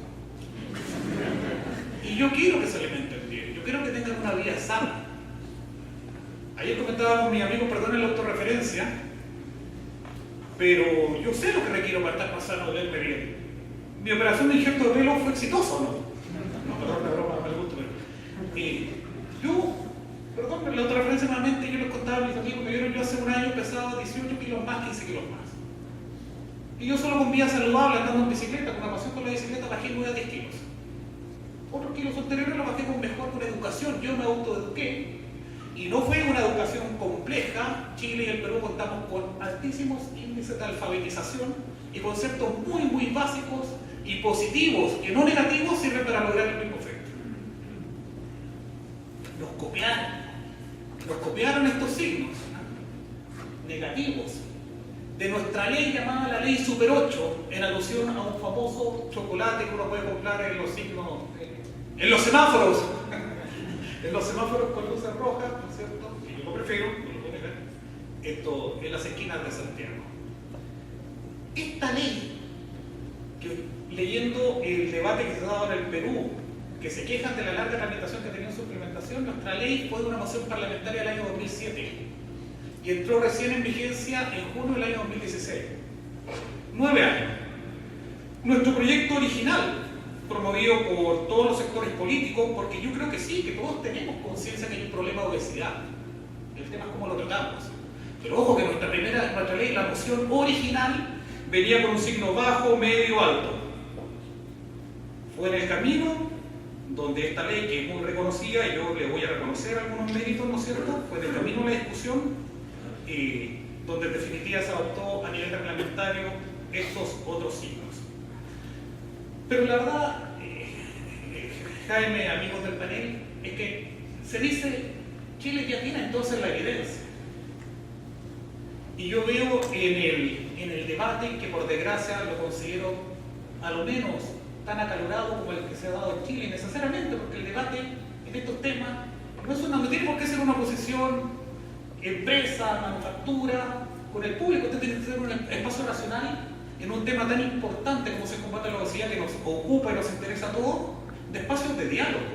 Y yo quiero que se alimenten bien, yo quiero que tengan una vida sana. Ayer comentaba con mi amigo, perdonen la autorreferencia, pero yo sé lo que requiero para estar más sano, de verme bien. Mi operación de injerto de pelo fue exitosa, ¿no? No, perdón, la broma, no me gusta, pero perdón, la autorreferencia nuevamente, yo les contaba a mis amigos que vieron, yo hace un año pesaba 18 kilos más, 15 kilos más. Y yo solo con vida saludable, andando en bicicleta, con la pasión con la bicicleta, bajé 9 a 10 kilos. Otros kilos anteriores los bajé con educación, yo me autoeduqué. Y no fue una educación compleja. Chile y el Perú contamos con altísimos índices de alfabetización y conceptos muy, muy básicos y positivos y no negativos sirven para lograr el mismo efecto. Nos copiaron estos signos negativos de nuestra ley llamada la ley Super 8, en alusión a un famoso chocolate que uno puede comprar en los signos, en los semáforos. En los semáforos con luces rojas, ¿no es cierto? Que yo lo prefiero, no lo puedo negar. Esto en las esquinas de Santiago. Esta ley que leyendo el debate que se ha dado en el Perú, que se quejan de la larga tramitación que ha tenido en su implementación, nuestra ley fue de una moción parlamentaria del año 2007 y entró recién en vigencia en junio del año 2016. 9 años. Nuestro proyecto original, promovido por todos los sectores políticos, porque yo creo que sí, que todos tenemos conciencia que hay un problema de obesidad. El tema es cómo lo tratamos. Pero ojo que nuestra ley, la moción original, venía con un signo bajo, medio, alto. Fue en el camino donde esta ley, que es muy reconocida, y yo le voy a reconocer algunos méritos, ¿no es cierto? Fue en el camino de la discusión, donde en definitiva se adoptó a nivel reglamentario estos otros signos. Pero la verdad, Jaime, amigos del panel, es que se dice, Chile ya tiene entonces la evidencia. Y yo veo en el debate, que por desgracia lo considero a lo menos tan acalorado como el que se ha dado en Chile, necesariamente, porque el debate en estos temas no tiene por qué ser una posición empresa, manufactura, con el público. Usted tiene que ser un espacio racional en un tema tan importante como se combate la obesidad, que nos ocupa y nos interesa a todos, de espacios de diálogo.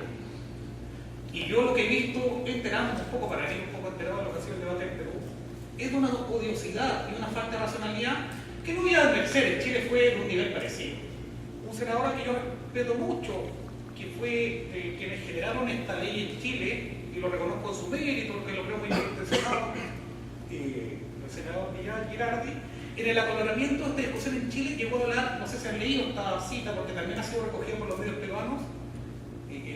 Y yo lo que he visto, enterándome un poco, para ir un poco enterado de lo que ha sido el debate en Perú, es de una odiosidad y una falta de racionalidad que no voy a advertir. En Chile fue de un nivel parecido. Un senador que yo respeto mucho, que fue quienes generaron esta ley en Chile, y lo reconozco en su mérito, porque lo creo muy bien intencionado, el senador Miguel Girardi, en el acaloramiento de esta discusión en Chile llegó a hablar, no sé si han leído esta cita, porque también ha sido recogida por los medios peruanos,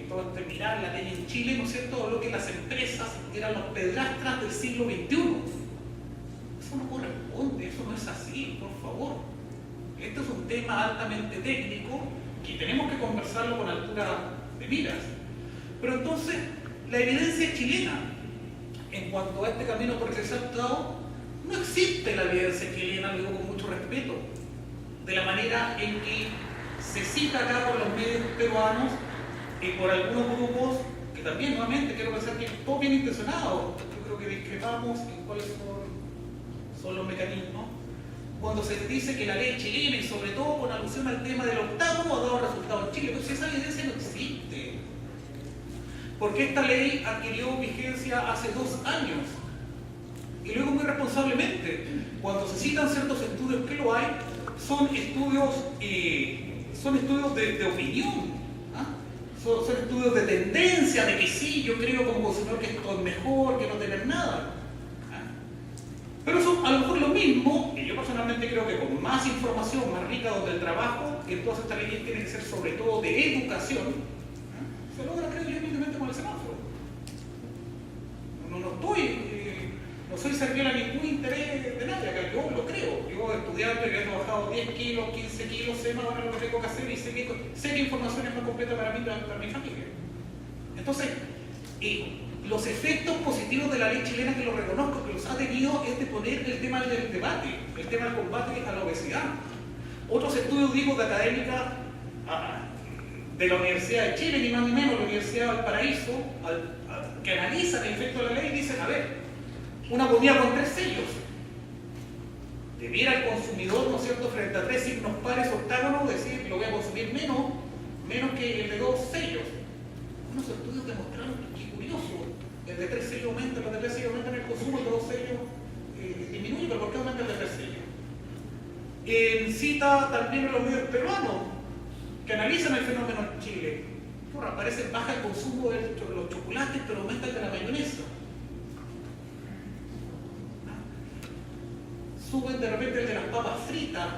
todo terminar la ley en Chile, ¿no es cierto?, lo que las empresas eran los pedrastras del siglo XXI. Eso no corresponde, eso no es así, por favor. Este es un tema altamente técnico que tenemos que conversarlo con altura de miras. Pero entonces, la evidencia chilena en cuanto a este camino por el que se ha optado, no existe la evidencia chilena, lo digo con mucho respeto, de la manera en que se cita acá por los medios peruanos y por algunos grupos que también, nuevamente, quiero pensar que todos bien intencionados. Yo creo que discrepamos en cuáles son los mecanismos. Cuando se dice que la ley chilena, y sobre todo con alusión al tema del octágono, ha dado resultados en Chile, pero si esa evidencia no existe. Porque esta ley adquirió vigencia hace 2 años. Y luego muy responsablemente, cuando se citan ciertos estudios que lo hay, son estudios de opinión. Son estudios de tendencia, de que sí, yo creo como consumidor que esto es mejor que no tener nada. Pero eso a lo mejor lo mismo, y yo personalmente creo que con más información, más rica, donde el trabajo en todas estas leyes tiene que ser sobre todo de educación, se logra, creo yo, evidentemente con el semáforo. No soy servil a ningún interés de nadie, acá yo lo creo. Yo estudiante que he trabajado 10 kilos, 15 kilos, sé más o menos lo que tengo que hacer y sé que información es más completa para mí y para mi familia. Entonces, los efectos positivos de la ley chilena, que lo reconozco, que los ha tenido, es de poner el tema del debate, el tema del combate a la obesidad. Otros estudios, digo, de académica de la Universidad de Chile, ni más ni menos, la Universidad de Valparaíso, que analizan el efecto de la ley y dicen, a ver, una comida con 3 sellos. Debiera el consumidor, ¿no es cierto?, frente a 3 signos pares octágonos, decir que lo voy a consumir menos que el de 2 sellos. Unos estudios demostraron que curioso, el de 3 sellos aumenta, el de 3 sellos aumenta en el consumo, el de 2 sellos disminuye, pero ¿por qué aumenta el de 3 sellos? Cita también a los medios peruanos que analizan el fenómeno en Chile. Parece baja el consumo de los chocolates, pero aumenta el de la mayonesa. Suben de repente el de las papas fritas.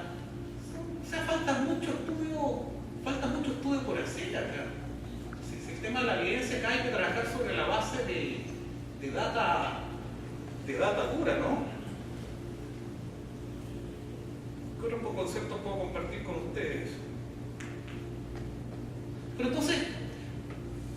O sea, falta mucho estudio por hacer acá. Si el tema de la evidencia acá hay que trabajar sobre la base de data dura, ¿no? ¿Qué otros conceptos puedo compartir con ustedes? Pero entonces,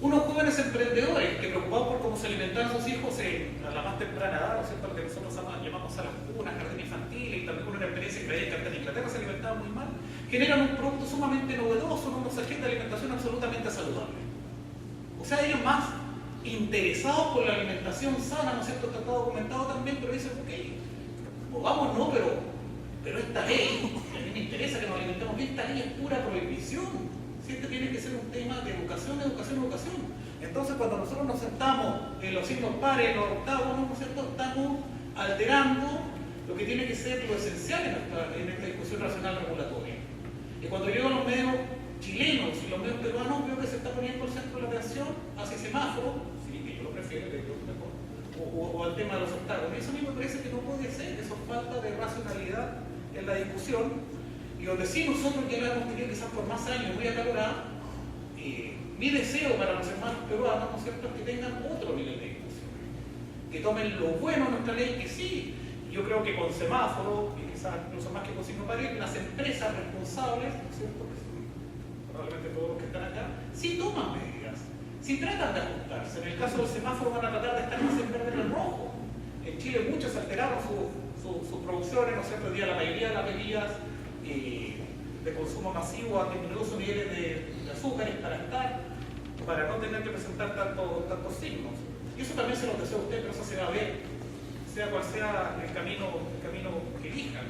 unos jóvenes emprendedores que preocupados por cómo se alimentaban sus hijos a la más temprana edad, ¿no es cierto?, lo que nosotros llamamos a las cunas, jardín infantil, y también con una experiencia que veía que en Inglaterra se alimentaban muy mal, generan un producto sumamente novedoso, unos agentes de alimentación absolutamente saludable. O sea, ellos más interesados por la alimentación sana, ¿no es cierto?, está todo documentado también, pero dicen, ok, o vamos, no, pero Pero esta ley, a mí me interesa que nos alimentemos bien, esta ley es pura prohibición. Si este tiene que ser un tema de educación, educación, educación. Entonces, cuando nosotros nos sentamos en los signos pares, en los octavos, ¿no es cierto?, estamos alterando lo que tiene que ser lo esencial en esta discusión racional regulatoria. Y cuando llego a los medios chilenos y los medios peruanos, veo que se está poniendo el centro de la atención hacia semáforo, sí, que yo lo prefiero, que yo mejor, o al tema de los octavos. Eso a mí me parece que no puede ser, eso es falta de racionalidad en la discusión, y donde sí nosotros ya la hemos tenido quizás por más años muy acalorada. Mi deseo para los hermanos peruanos, ¿no es cierto?, es que tengan otro nivel de discusión, que tomen lo bueno de nuestra ley, que sí, yo creo que con semáforo, y quizás incluso más que con signo pares, las empresas responsables, ¿no es cierto?, que son probablemente todos los que están acá, sí toman medidas, sí tratan de ajustarse. En el caso del semáforo van a tratar de estar más en verde que en rojo. En Chile muchos alteraron sus producciones, ¿no es cierto?, hoy día la mayoría de las bebidas de consumo masivo han disminuido sus niveles de azúcares para no tener que presentar tantos signos. Y eso también se lo deseo a usted, pero eso se va a ver, sea cual sea el camino que elijan.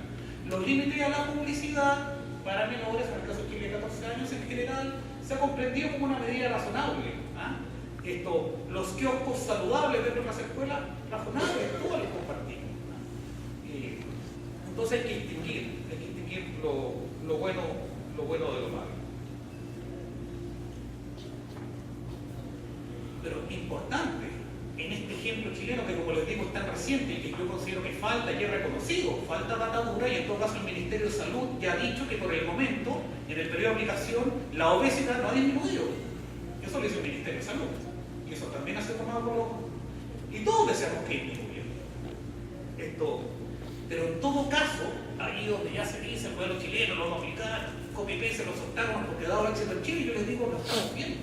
Los límites a la publicidad para menores, en el caso de Chile de 14 años en general, se ha comprendido como una medida razonable. Los kioscos saludables dentro de las escuelas, razonables, todos los compartimos. Entonces hay que distinguir lo bueno de lo malo. Pero importante, en este ejemplo chileno, que como les digo es tan reciente y que yo considero que falta y es reconocido, falta data dura, y en todo caso el Ministerio de Salud ya ha dicho que por el momento, en el periodo de aplicación, la obesidad no ha disminuido. Eso lo dice el Ministerio de Salud. Y eso también ha sido tomado por los... Y todos deseamos que disminuya. Pero en todo caso, ahí donde ya se dice el modelo chileno, lo vamos a aplicar, copy-paste los octavos, porque ha dado éxito en Chile, yo les digo, lo estamos viendo.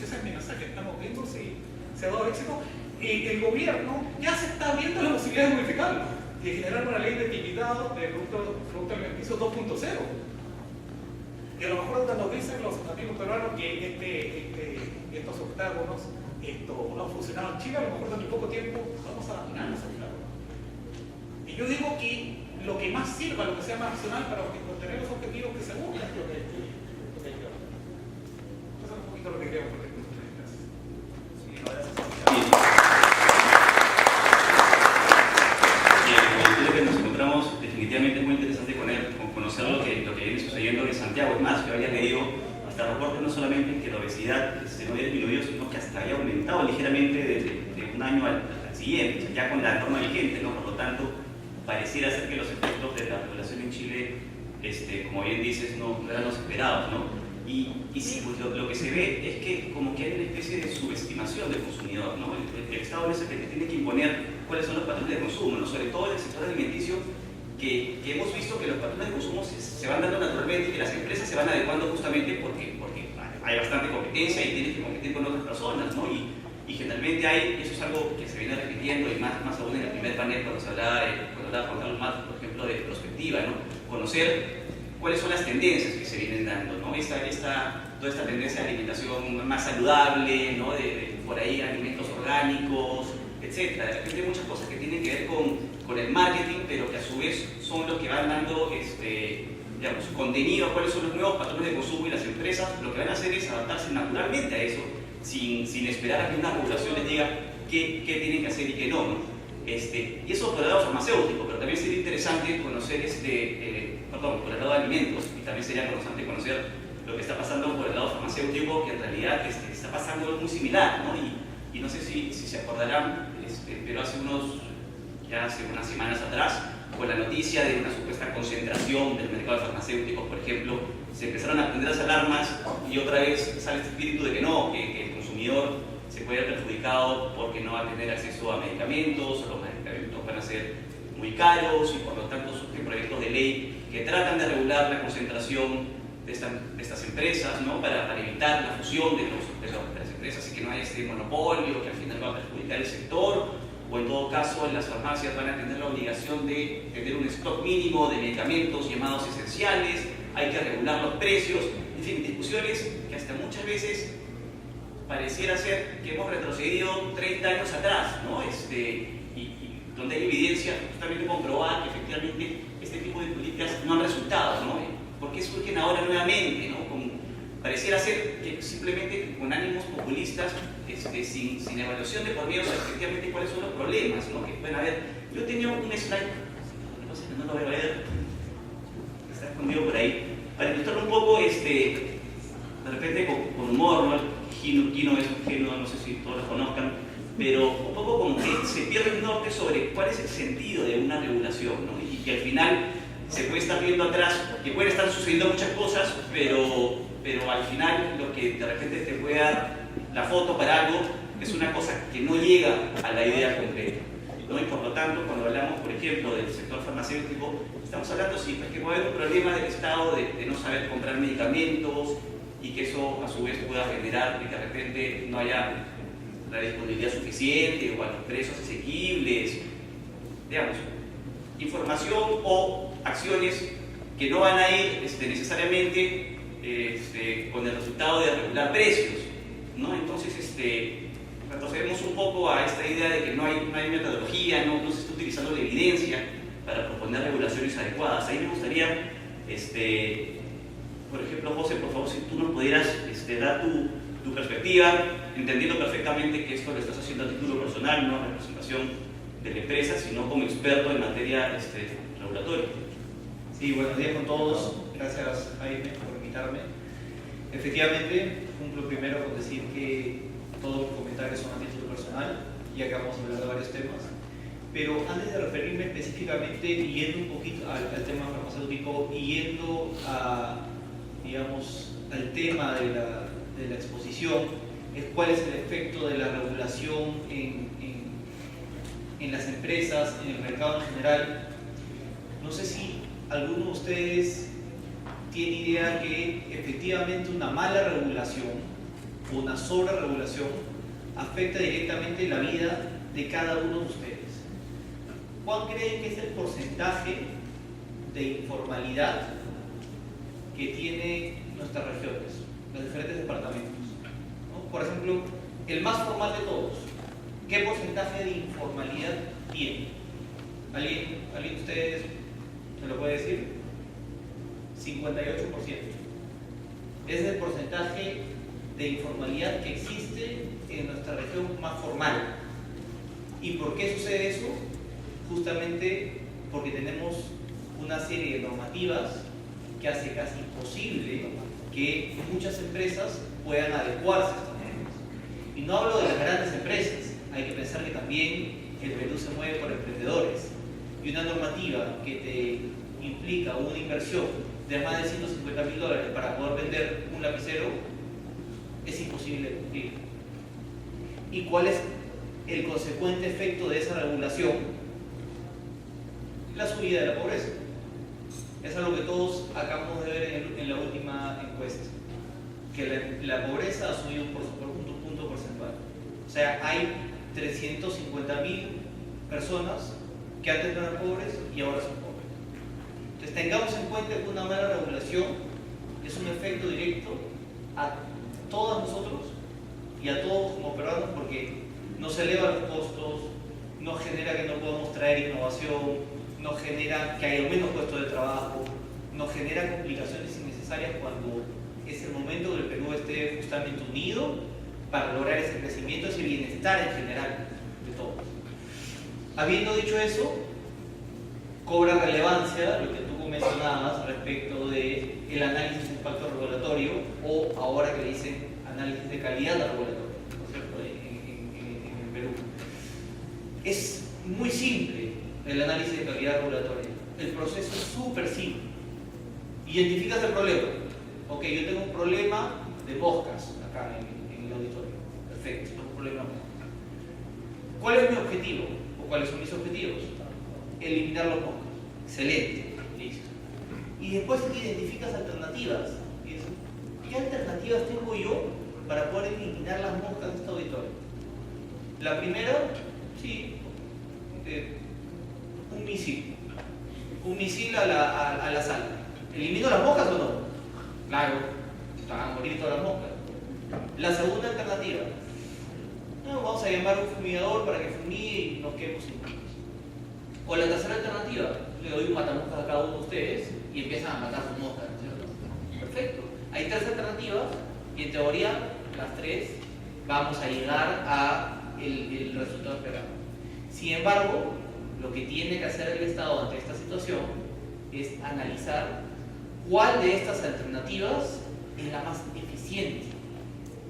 Esa es mi mensaje, estamos viendo si se ha dado éxito. El gobierno ya se está viendo la posibilidad de modificarlo y de generar una ley de etiquetado de producto alimenticio 2.0. Y a lo mejor nos dicen los amigos peruanos que estos octágonos no han funcionado en Chile, a lo mejor dentro de poco tiempo vamos a abandonar los octágonos. Y yo digo que lo que más sirva, lo que sea más racional para obtener los objetivos que se buscan, es lo que hay que hacer. Eso es un poquito lo que creo por ejemplo. Que nos encontramos definitivamente es muy interesante conocer lo que viene sucediendo en Santiago. Es más, yo había leído hasta reportes no solamente que la obesidad se no había disminuido, sino que hasta había aumentado ligeramente de un año al siguiente, o sea, ya con la norma vigente, ¿no? Por lo tanto, pareciera ser que los efectos de la regulación en Chile, como bien dices, no eran los esperados, ¿no? Y sí, pues lo que se ve es que como que hay una especie de subestimación del consumidor, ¿no? El Estado es el que tiene que imponer cuáles son los patrones de consumo, ¿no? Sobre todo en el sector alimenticio, que hemos visto que los patrones de consumo se van dando naturalmente y que las empresas se van adecuando justamente porque hay bastante competencia y tienes que competir con otras personas, ¿no? Y generalmente eso es algo que se viene repitiendo, y más aún en el primer panel cuando hablaba Juan Carlos Matos, por ejemplo, de prospectiva, ¿no? Conocer cuáles son las tendencias que se vienen dando, ¿no? Toda esta tendencia de alimentación más saludable, ¿no? De por ahí alimentos orgánicos, etc. De repente hay muchas cosas que tienen que ver con el marketing, pero que a su vez son los que van dando digamos, contenido a cuáles son los nuevos patrones de consumo, y las empresas lo que van a hacer es adaptarse naturalmente a eso, sin esperar a que una regulación les diga qué tienen que hacer y qué no, ¿no? Y eso por el lado farmacéutico, pero también sería interesante conocer, por el lado de alimentos, y también sería interesante conocer lo que está pasando por el lado farmacéutico, que en realidad está pasando algo muy similar, ¿no? Y no sé si se acordarán, pero hace unas semanas atrás, con la noticia de una supuesta concentración del mercado de farmacéuticos, por ejemplo, se empezaron a prender las alarmas, y otra vez sale este espíritu de que no, que el consumidor se puede ver perjudicado porque no va a tener acceso a medicamentos, o los medicamentos van a ser muy caros, y por lo tanto surgen proyectos de ley que tratan de regular la concentración de estas empresas, ¿no? para evitar la fusión de las empresas y que no haya este monopolio que al final va a perjudicar el sector, o en todo caso las farmacias van a tener la obligación de tener un stock mínimo de medicamentos llamados esenciales, hay que regular los precios, en fin, discusiones que hasta muchas veces pareciera ser que hemos retrocedido 30 años atrás, ¿no? Y donde hay evidencia justamente comprobada que efectivamente este tipo de políticas no han resultado, ¿no? ¿Por qué surgen ahora nuevamente, ¿no? Pareciera ser que simplemente con ánimos populistas, sin evaluación de por medio sobre efectivamente cuáles son los problemas, ¿no? Que pueden haber. Yo tenía un slide, no sé, no lo voy a ver, está escondido por ahí, para ilustrarlo un poco, de repente con humor, ¿no? Kino es un genio, no sé si todos lo conozcan, pero un poco como que se pierde el norte sobre cuál es el sentido de una regulación, ¿no? Y que al final se puede estar viendo atrás, que pueden estar sucediendo muchas cosas, pero al final lo que de repente te puede dar la foto para algo es una cosa que no llega a la idea concreta, ¿no? Y por lo tanto, cuando hablamos, por ejemplo, del sector farmacéutico, estamos hablando sí, pues que puede haber un problema del Estado de no saber comprar medicamentos y que eso a su vez pueda generar que de repente no haya la disponibilidad suficiente o a los precios asequibles, digamos, información o acciones que no van a ir necesariamente con el resultado de regular precios, ¿no? Entonces, retrocedemos un poco a esta idea de que no hay metodología, no se está utilizando la evidencia para proponer regulaciones adecuadas. Ahí me gustaría, por ejemplo, José, por favor, si tú nos pudieras dar tu perspectiva, entendiendo perfectamente que esto lo estás haciendo a título personal, no a representación de la empresa, sino como experto en materia regulatoria. Sí, buenos días con todos. Gracias, Jaime, por invitarme. Efectivamente, cumplo primero con decir que todos los comentarios son a título personal, ya que vamos a hablar de varios temas. Pero antes de referirme específicamente, yendo un poquito al tema farmacéutico y yendo digamos, al tema de la exposición, es cuál es el efecto de la regulación en las empresas, en el mercado en general. No sé si alguno de ustedes tiene idea que efectivamente una mala regulación o una sobreregulación afecta directamente la vida de cada uno de ustedes. ¿Cuál creen que es el porcentaje de informalidad que tiene nuestras regiones, los diferentes departamentos? ¿No? Por ejemplo, el más formal de todos, ¿qué porcentaje de informalidad tiene? ¿Alguien de ustedes me lo puede decir? 58%. Ese es el porcentaje de informalidad que existe en nuestra región más formal. ¿Y por qué sucede eso? Justamente porque tenemos una serie de normativas que hace casi imposible que muchas empresas puedan adecuarse a estas normas. Y no hablo de las grandes empresas, hay que pensar que también el Perú se mueve por emprendedores. Y una normativa que te implica una inversión de más de $150.000 para poder vender un lapicero es imposible de cumplir. ¿Y cuál es el consecuente efecto de esa regulación? La subida de la pobreza. Es algo que todos acabamos de ver en la última encuesta, que la pobreza ha subido por un punto porcentual. O sea, hay 350.000 personas que antes no eran pobres y ahora son pobres. Entonces tengamos en cuenta que una mala regulación es un efecto directo a todos nosotros y a todos como peruanos, porque nos eleva los costos, nos genera que no podamos traer innovación, nos genera que haya menos puestos de trabajo, nos genera complicaciones innecesarias cuando es el momento que el Perú esté justamente unido para lograr ese crecimiento, ese bienestar en general de todos. Habiendo dicho eso, cobra relevancia lo que tú mencionabas respecto del análisis de impacto regulatorio, o ahora que le dicen análisis de calidad regulatoria, ¿no es cierto?, en el Perú. Es muy simple el análisis de calidad regulatoria. El proceso es súper simple. Identificas el problema. Ok, yo tengo un problema de moscas acá en el auditorio. Perfecto, tengo un problema de moscas. ¿Cuál es mi objetivo? ¿O cuáles son mis objetivos? Eliminar las moscas. Excelente, listo. Y después identificas alternativas. ¿Qué alternativas tengo yo para poder eliminar las moscas de este auditorio? La primera, sí, un misil. Un misil a la sala. ¿Elimino las moscas o no? Claro, van a morir todas las moscas. La segunda alternativa, no, vamos a llamar a un fumigador para que fumigue y nos quedemos sin moscas. O la tercera alternativa, le doy un matamoscas a cada uno de ustedes y empiezan a matar sus moscas, ¿no es cierto? Perfecto. Hay tres alternativas y en teoría las tres vamos a llegar a el resultado esperado. Sin embargo, lo que tiene que hacer el Estado ante esta situación es analizar cuál de estas alternativas es la más eficiente,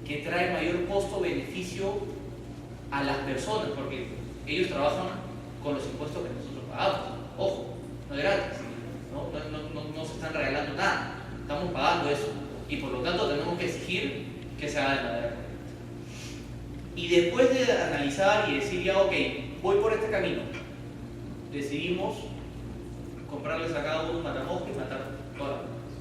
que trae mayor costo-beneficio a las personas, porque ellos trabajan con los impuestos que nosotros pagamos. Ojo, no es gratis, no se están regalando nada, estamos pagando eso y por lo tanto tenemos que exigir que se haga de manera correcta. Y después de analizar y decir ya, ok, voy por este camino, decidimos comprarles a cada uno un matamoscas y matar todas las moscas.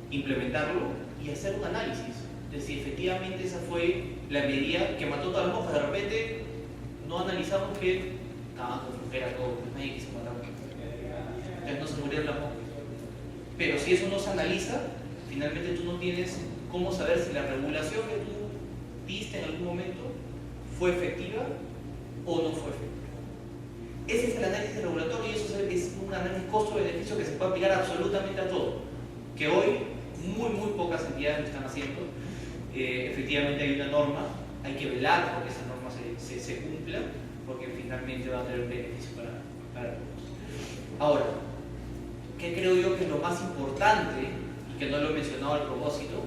Implementarlo y hacer un análisis de si efectivamente esa fue la medida que mató todas las moscas. De repente no analizamos que estaban con flojera todo, nadie quiso matar, entonces no se murieron las moscas. Pero si eso no se analiza, finalmente tú no tienes cómo saber si la regulación que tú diste en algún momento fue efectiva o no fue efectiva. Ese es el análisis regulatorio y eso es un análisis costo-beneficio que se puede aplicar absolutamente a todo, que hoy muy pocas entidades lo están haciendo. Efectivamente hay una norma, hay que velar porque esa norma se cumpla, porque finalmente va a tener un beneficio para todos. Ahora, ¿qué creo yo que es lo más importante, y que no lo he mencionado al propósito,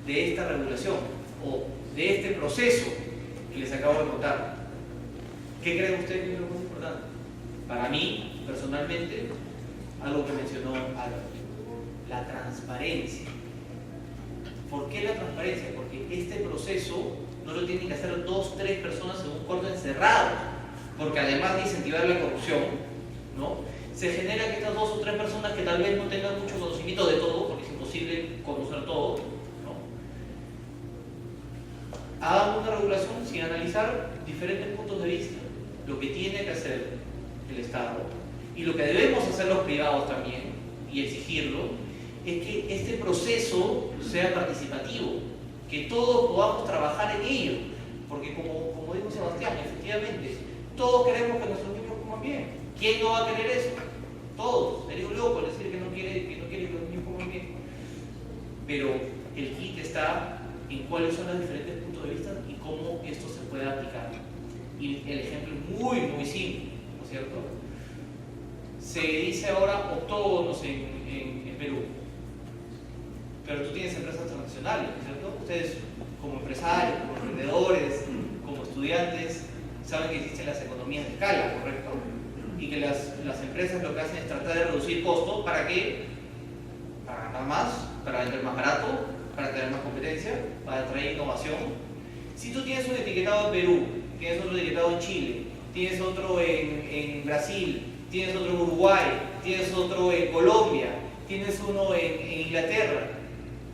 de esta regulación o de este proceso que les acabo de contar? ¿Qué creen ustedes que es lo más importante? Para mí, personalmente, algo que mencionó Álvaro, la transparencia. ¿Por qué la transparencia? Porque este proceso no lo tienen que hacer 2 o 3 personas en un cuarto encerrado, porque además de incentivar la corrupción, ¿no?, se genera que estas 2 o 3 personas que tal vez no tengan mucho conocimiento de todo, porque es imposible conocer todo, ¿no?, hagan una regulación sin analizar diferentes puntos de vista. Lo que tiene que hacer el Estado y lo que debemos hacer los privados también y exigirlo es que este proceso sea participativo, que todos podamos trabajar en ello, porque como dijo Sebastián, efectivamente todos queremos que nuestros niños coman bien. ¿Quién no va a querer eso? Todos. Sería un loco decir que no quiere que los niños coman bien. Pero el kit está en cuáles son los diferentes puntos de vista y cómo esto se puede aplicar. Y el ejemplo es muy simple, ¿no es cierto? Se dice ahora octógonos en Perú, pero tú tienes empresas transnacionales, ¿no es cierto? Ustedes como empresarios, como emprendedores, como estudiantes, saben que existen las economías de escala, ¿correcto? Y que las empresas lo que hacen es tratar de reducir costos. ¿Para qué? Para ganar más, para vender más barato, para tener más competencia, para atraer innovación. Si tú tienes un etiquetado en Perú, tienes otro etiquetado en Chile, tienes otro en Brasil, tienes otro en Uruguay, tienes otro en Colombia, tienes uno en Inglaterra,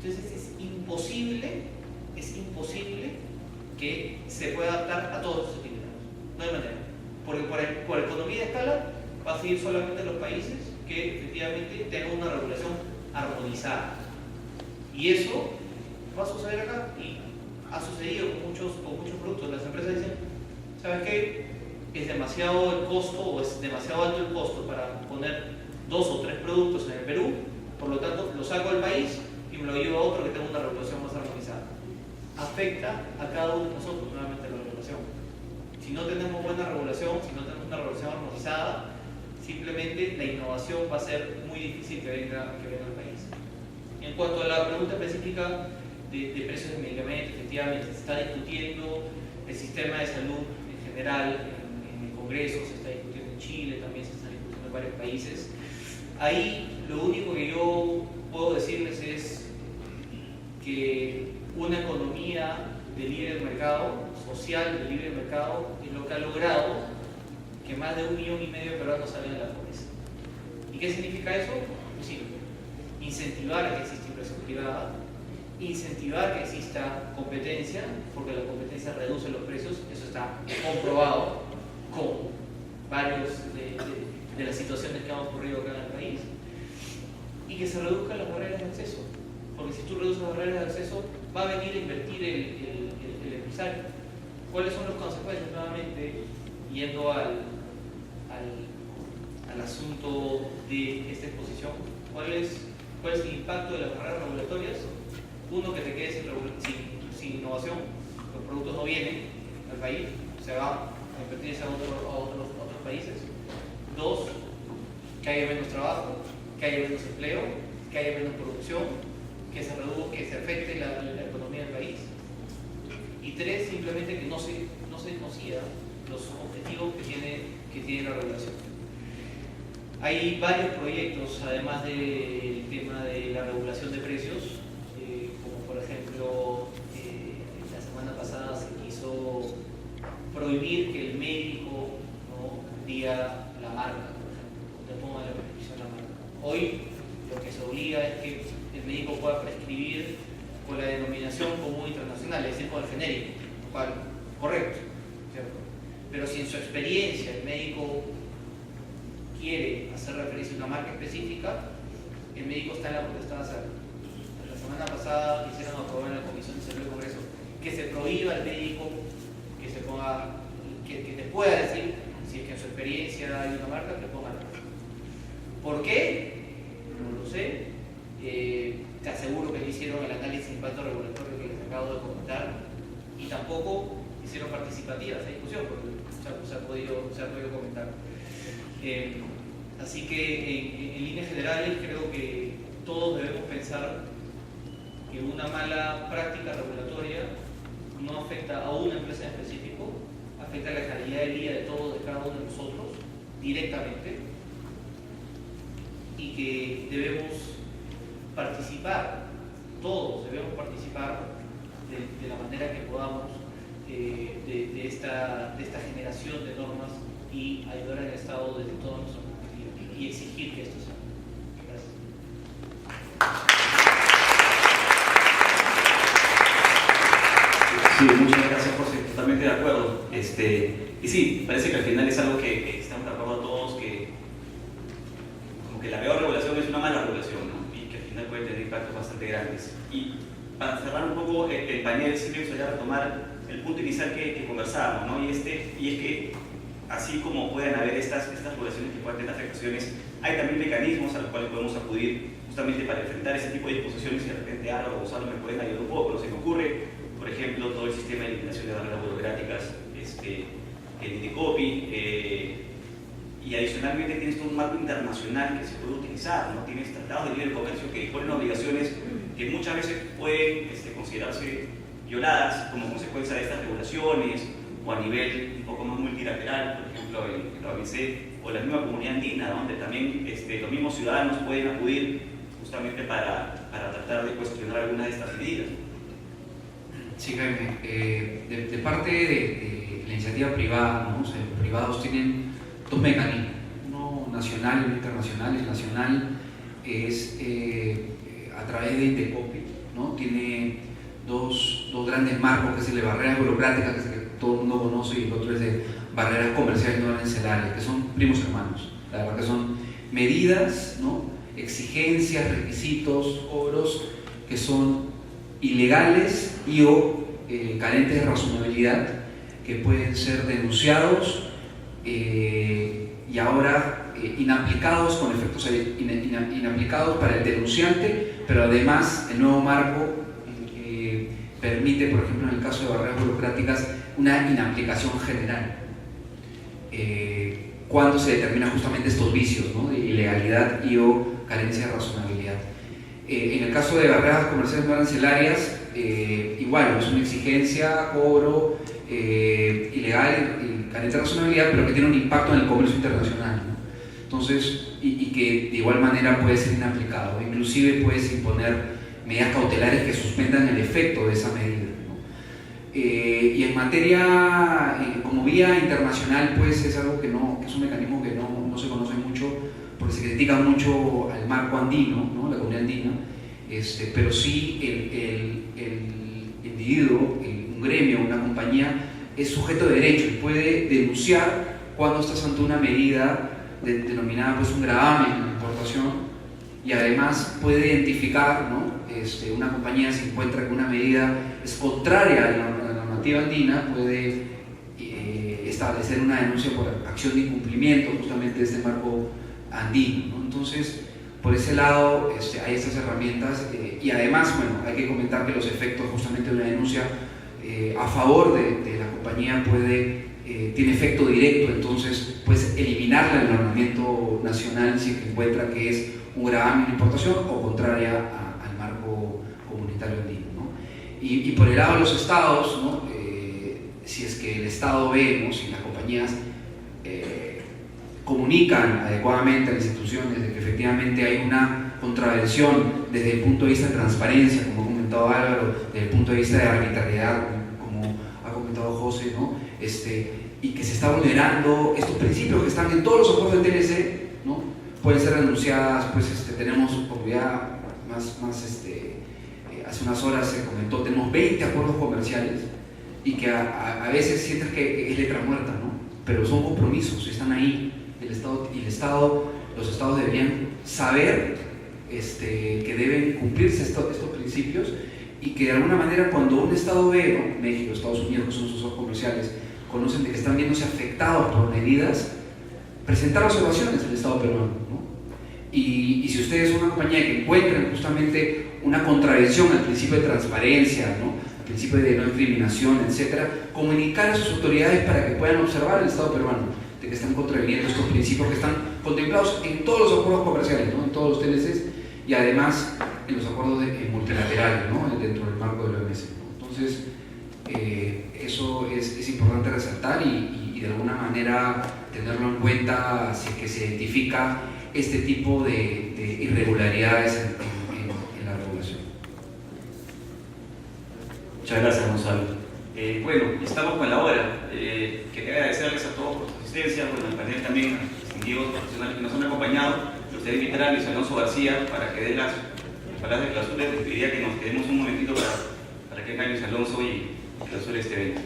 entonces es imposible que se pueda adaptar a todos los etiquetados. No hay manera. Porque por economía de escala va a seguir solamente los países que efectivamente tengan una regulación armonizada. Y eso va a suceder acá y ha sucedido con muchos productos. Las empresas dicen, ¿sabes qué? Es demasiado el costo o es demasiado alto el costo para poner 2 o 3 productos en el Perú, por lo tanto lo saco del país y me lo llevo a otro que tenga una regulación más armonizada. Afecta a cada uno de nosotros nuevamente la regulación. Si no tenemos buena regulación, si no tenemos una regulación armonizada, simplemente la innovación va a ser muy difícil que venga al país. En cuanto a la pregunta específica de precios de medicamentos, efectivamente se está discutiendo el sistema de salud en general en el Congreso, se está discutiendo en Chile, también se está discutiendo en varios países. Ahí lo único que yo puedo decirles es que una economía de libre mercado, social de libre mercado, es lo que ha logrado que más de 1,5 millones de peruanos salgan de la pobreza. ¿Y qué significa eso? Muy simple. Incentivar a que exista inversión privada, incentivar que exista competencia, porque la competencia reduce los precios, eso está comprobado con varios de las situaciones que han ocurrido acá en el país, y que se reduzcan las barreras de acceso, porque si tú reduces las barreras de acceso, va a venir a invertir el empresario. ¿Cuáles son las consecuencias? Nuevamente, yendo al al asunto de esta exposición. ¿Cuál es el impacto de las barreras regulatorias? Uno, que te quedes sin innovación, los productos no vienen al país, se van a competirse a otros países. Dos, que haya menos trabajo, que haya menos empleo, que haya menos producción, que se afecte la economía del país. Y tres, simplemente que no se consigan los objetivos que tiene la regulación. Hay varios proyectos, además del tema de la regulación de precios, como por ejemplo, la semana pasada se quiso prohibir que el médico diga la marca, por ejemplo, te ponga la prescripción la marca. Hoy lo que se obliga es que el médico pueda prescribir con la denominación común internacional, es decir, con el genérico, lo cual correcto, ¿cierto? Pero si en su experiencia el médico quiere hacer referencia a una marca específica, el médico está en la potestad de hacerlo. La semana pasada hicieron aprobar en la Comisión de Salud del Congreso que se prohíba al médico que se ponga, que te pueda decir si es que en su experiencia hay una marca, que ponga la marca. ¿Por qué? No lo sé. Te aseguro que no hicieron el análisis de impacto regulatorio que les acabo de comentar, y tampoco hicieron participativa esa discusión, porque se ha podido comentar. Así que en líneas generales creo que todos debemos pensar que una mala práctica regulatoria no afecta a una empresa en específico, afecta a la calidad del día de todos, de cada uno de nosotros, directamente, y que debemos participar, todos debemos participar de la manera que podamos de esta generación de normas y ayudar al Estado desde todos nuestros puntos y exigir que esto sea. Gracias. Sí, muchas gracias, José. Totalmente de acuerdo. Y sí, parece que al final es algo que estamos de acuerdo todos, que como que la peor regulación es una mala regulación, ¿no? Y que al final puede tener impactos bastante grandes. Y para cerrar un poco el panel, sí me gustaría retomar el punto inicial que conversábamos, ¿no? Y es que así como pueden haber estas regulaciones que pueden tener afectaciones, hay también mecanismos a los cuales podemos acudir justamente para enfrentar ese tipo de disposiciones, y de repente Álvaro o Gonzalo me pueden ayudar un poco. No se me ocurre, por ejemplo, todo el sistema de eliminación de barreras burocráticas, el INDECOPI, y adicionalmente tienes todo un marco internacional que se puede utilizar, ¿no? Tienes tratados de libre comercio que ponen obligaciones que muchas veces pueden considerarse violadas como consecuencia de estas regulaciones, o a nivel un poco más multilateral, por ejemplo en la OMC o la misma comunidad andina, donde también los mismos ciudadanos pueden acudir justamente para tratar de cuestionar algunas de estas medidas. Sí, Jaime, de parte de la iniciativa privada, ¿no? O sea, los privados tienen dos mecanismos, uno nacional y uno internacional. El nacional es a través de INDECOPI, ¿no? Tiene dos grandes marcos, que es el de barreras burocráticas, que es el que todo el mundo conoce, y el otro es de barreras comerciales no arancelarias, que son primos hermanos. La verdad que son medidas, ¿no? Exigencias, requisitos, cobros que son ilegales y o carentes de razonabilidad, que pueden ser denunciados y ahora inaplicados, con efectos inaplicados para el denunciante, pero además el nuevo marco permite, por ejemplo, en el caso de barreras burocráticas, una inaplicación general cuando se determinan justamente estos vicios, ¿no? De ilegalidad y o carencia de razonabilidad. En el caso de barreras comerciales no arancelarias, igual, es una exigencia, cobro ilegal y carente de razonabilidad, pero que tiene un impacto en el comercio internacional, ¿no? Entonces, y que de igual manera puede ser inaplicado, inclusive puedes imponer medidas cautelares que suspendan el efecto de esa medida, ¿no? Y en materia, como vía internacional, pues es algo que es un mecanismo que no se conoce mucho, porque se critica mucho al marco andino, ¿no? La comunidad andina, pero sí el individuo, un gremio, una compañía, es sujeto de derecho y puede denunciar cuando estás ante una medida denominada pues un gravamen en la importación, y además puede identificar, ¿no? Una compañía se encuentra que una medida es contraria a la normativa andina, puede establecer una denuncia por acción de incumplimiento justamente de este marco andino, ¿no? Entonces, por ese lado hay estas herramientas y además, bueno, hay que comentar que los efectos justamente de una denuncia a favor de la compañía tiene efecto directo, entonces puedes eliminarla en el ordenamiento nacional si encuentra que es un gravamen de importación o contraria al marco comunitario andino, ¿no? Y por el lado de los estados, ¿no? Si es que el estado ve, ¿no? Si las compañías comunican adecuadamente a las instituciones de que efectivamente hay una contravención desde el punto de vista de transparencia, como ha comentado Álvaro, desde el punto de vista de arbitrariedad, como ha comentado José, ¿no? Y que se está vulnerando estos principios que están en todos los acuerdos del TLC, ¿no? Pueden ser denunciadas, pues tenemos, como ya hace unas horas se comentó, tenemos 20 acuerdos comerciales y que a veces sientes que es letra muerta, ¿no? Pero son compromisos, están ahí. Los estados deberían saber que deben cumplirse estos principios y que de alguna manera cuando un estado ve, ¿no? México, Estados Unidos, que son sus socios comerciales, conocen de que están viéndose afectados por medidas, presentar observaciones al estado peruano, ¿no? Y si ustedes son una compañía que encuentran justamente una contravención al principio de transparencia, ¿no? Al principio de no discriminación, etcétera, comunicar a sus autoridades para que puedan observar el estado peruano de que están contraviniendo estos principios que están contemplados en todos los acuerdos comerciales, ¿no? En todos los TLCs y además en los acuerdos multilaterales, ¿no? Dentro del marco de la OMS, ¿no? Entonces, eso es importante resaltar y de alguna manera tenerlo en cuenta si es que se identifica este tipo de irregularidades en la regulación. Muchas gracias, Gonzalo. Bueno, estamos con la hora. Quería agradecerles a todos por su asistencia, bueno, al panel también, a los distinguidos profesionales que nos han acompañado. Me gustaría invitar a Luis Alonso García para que dé las palabras de clausura. Les pediría que nos quedemos un momentito para que venga Luis Alonso y clausure este evento.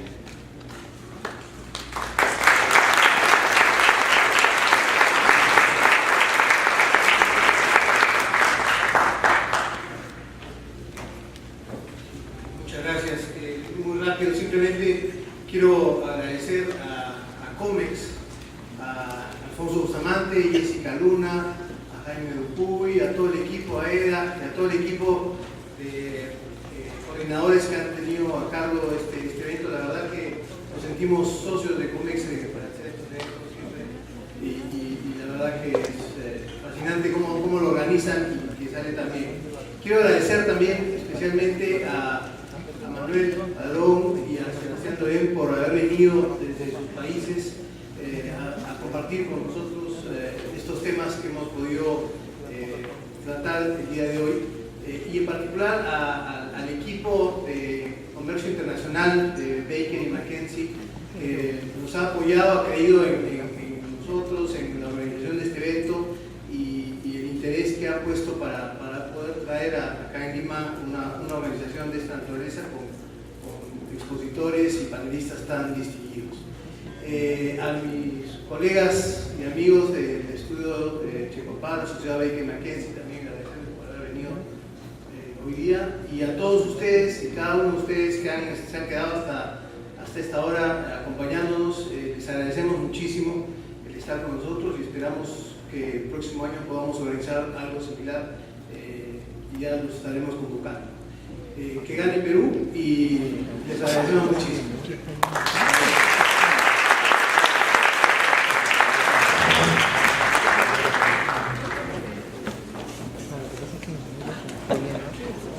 Muchas gracias. Muy rápido, simplemente quiero agradecer a Comex, a Alfonso Bustamante, Jessica Luna, a Jaime Dupuy, a todo el equipo, a EDA y a todo el equipo de coordinadores que han tenido a cargo este evento. La verdad que nos sentimos socios de Comex para hacer estos eventos siempre y la verdad que es fascinante cómo lo organizan y que sale también. Quiero agradecer también especialmente a Manuel Adón y a Sebastián Loén por haber venido desde sus países a compartir con nosotros estos temas que hemos podido tratar el día de hoy y en particular al equipo de comercio internacional de Baker y McKenzie que nos ha apoyado, ha creído en nosotros, en la organización de este evento y el interés que ha puesto para poder traer acá en Lima una organización de esta naturaleza con expositores y panelistas tan distinguidos. A mis colegas y amigos del estudio Checopar, la Sociedad Baker McKenzie, también agradecerles por haber venido hoy día, y a todos ustedes y cada uno de ustedes que se han quedado hasta esta hora acompañándonos, les agradecemos muchísimo el estar con nosotros y esperamos que el próximo año podamos organizar algo similar y ya los estaremos convocando. Que gane Perú y les agradecemos muchísimo.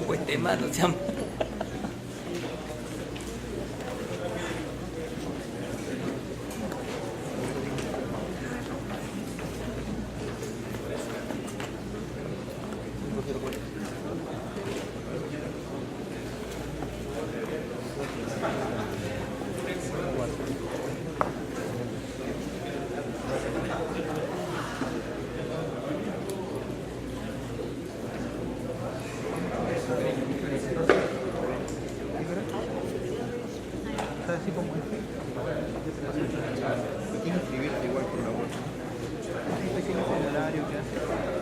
Pues te mando, se llama. Tienes que inscribirte igual por la web. Es un pequeño formulario que hace.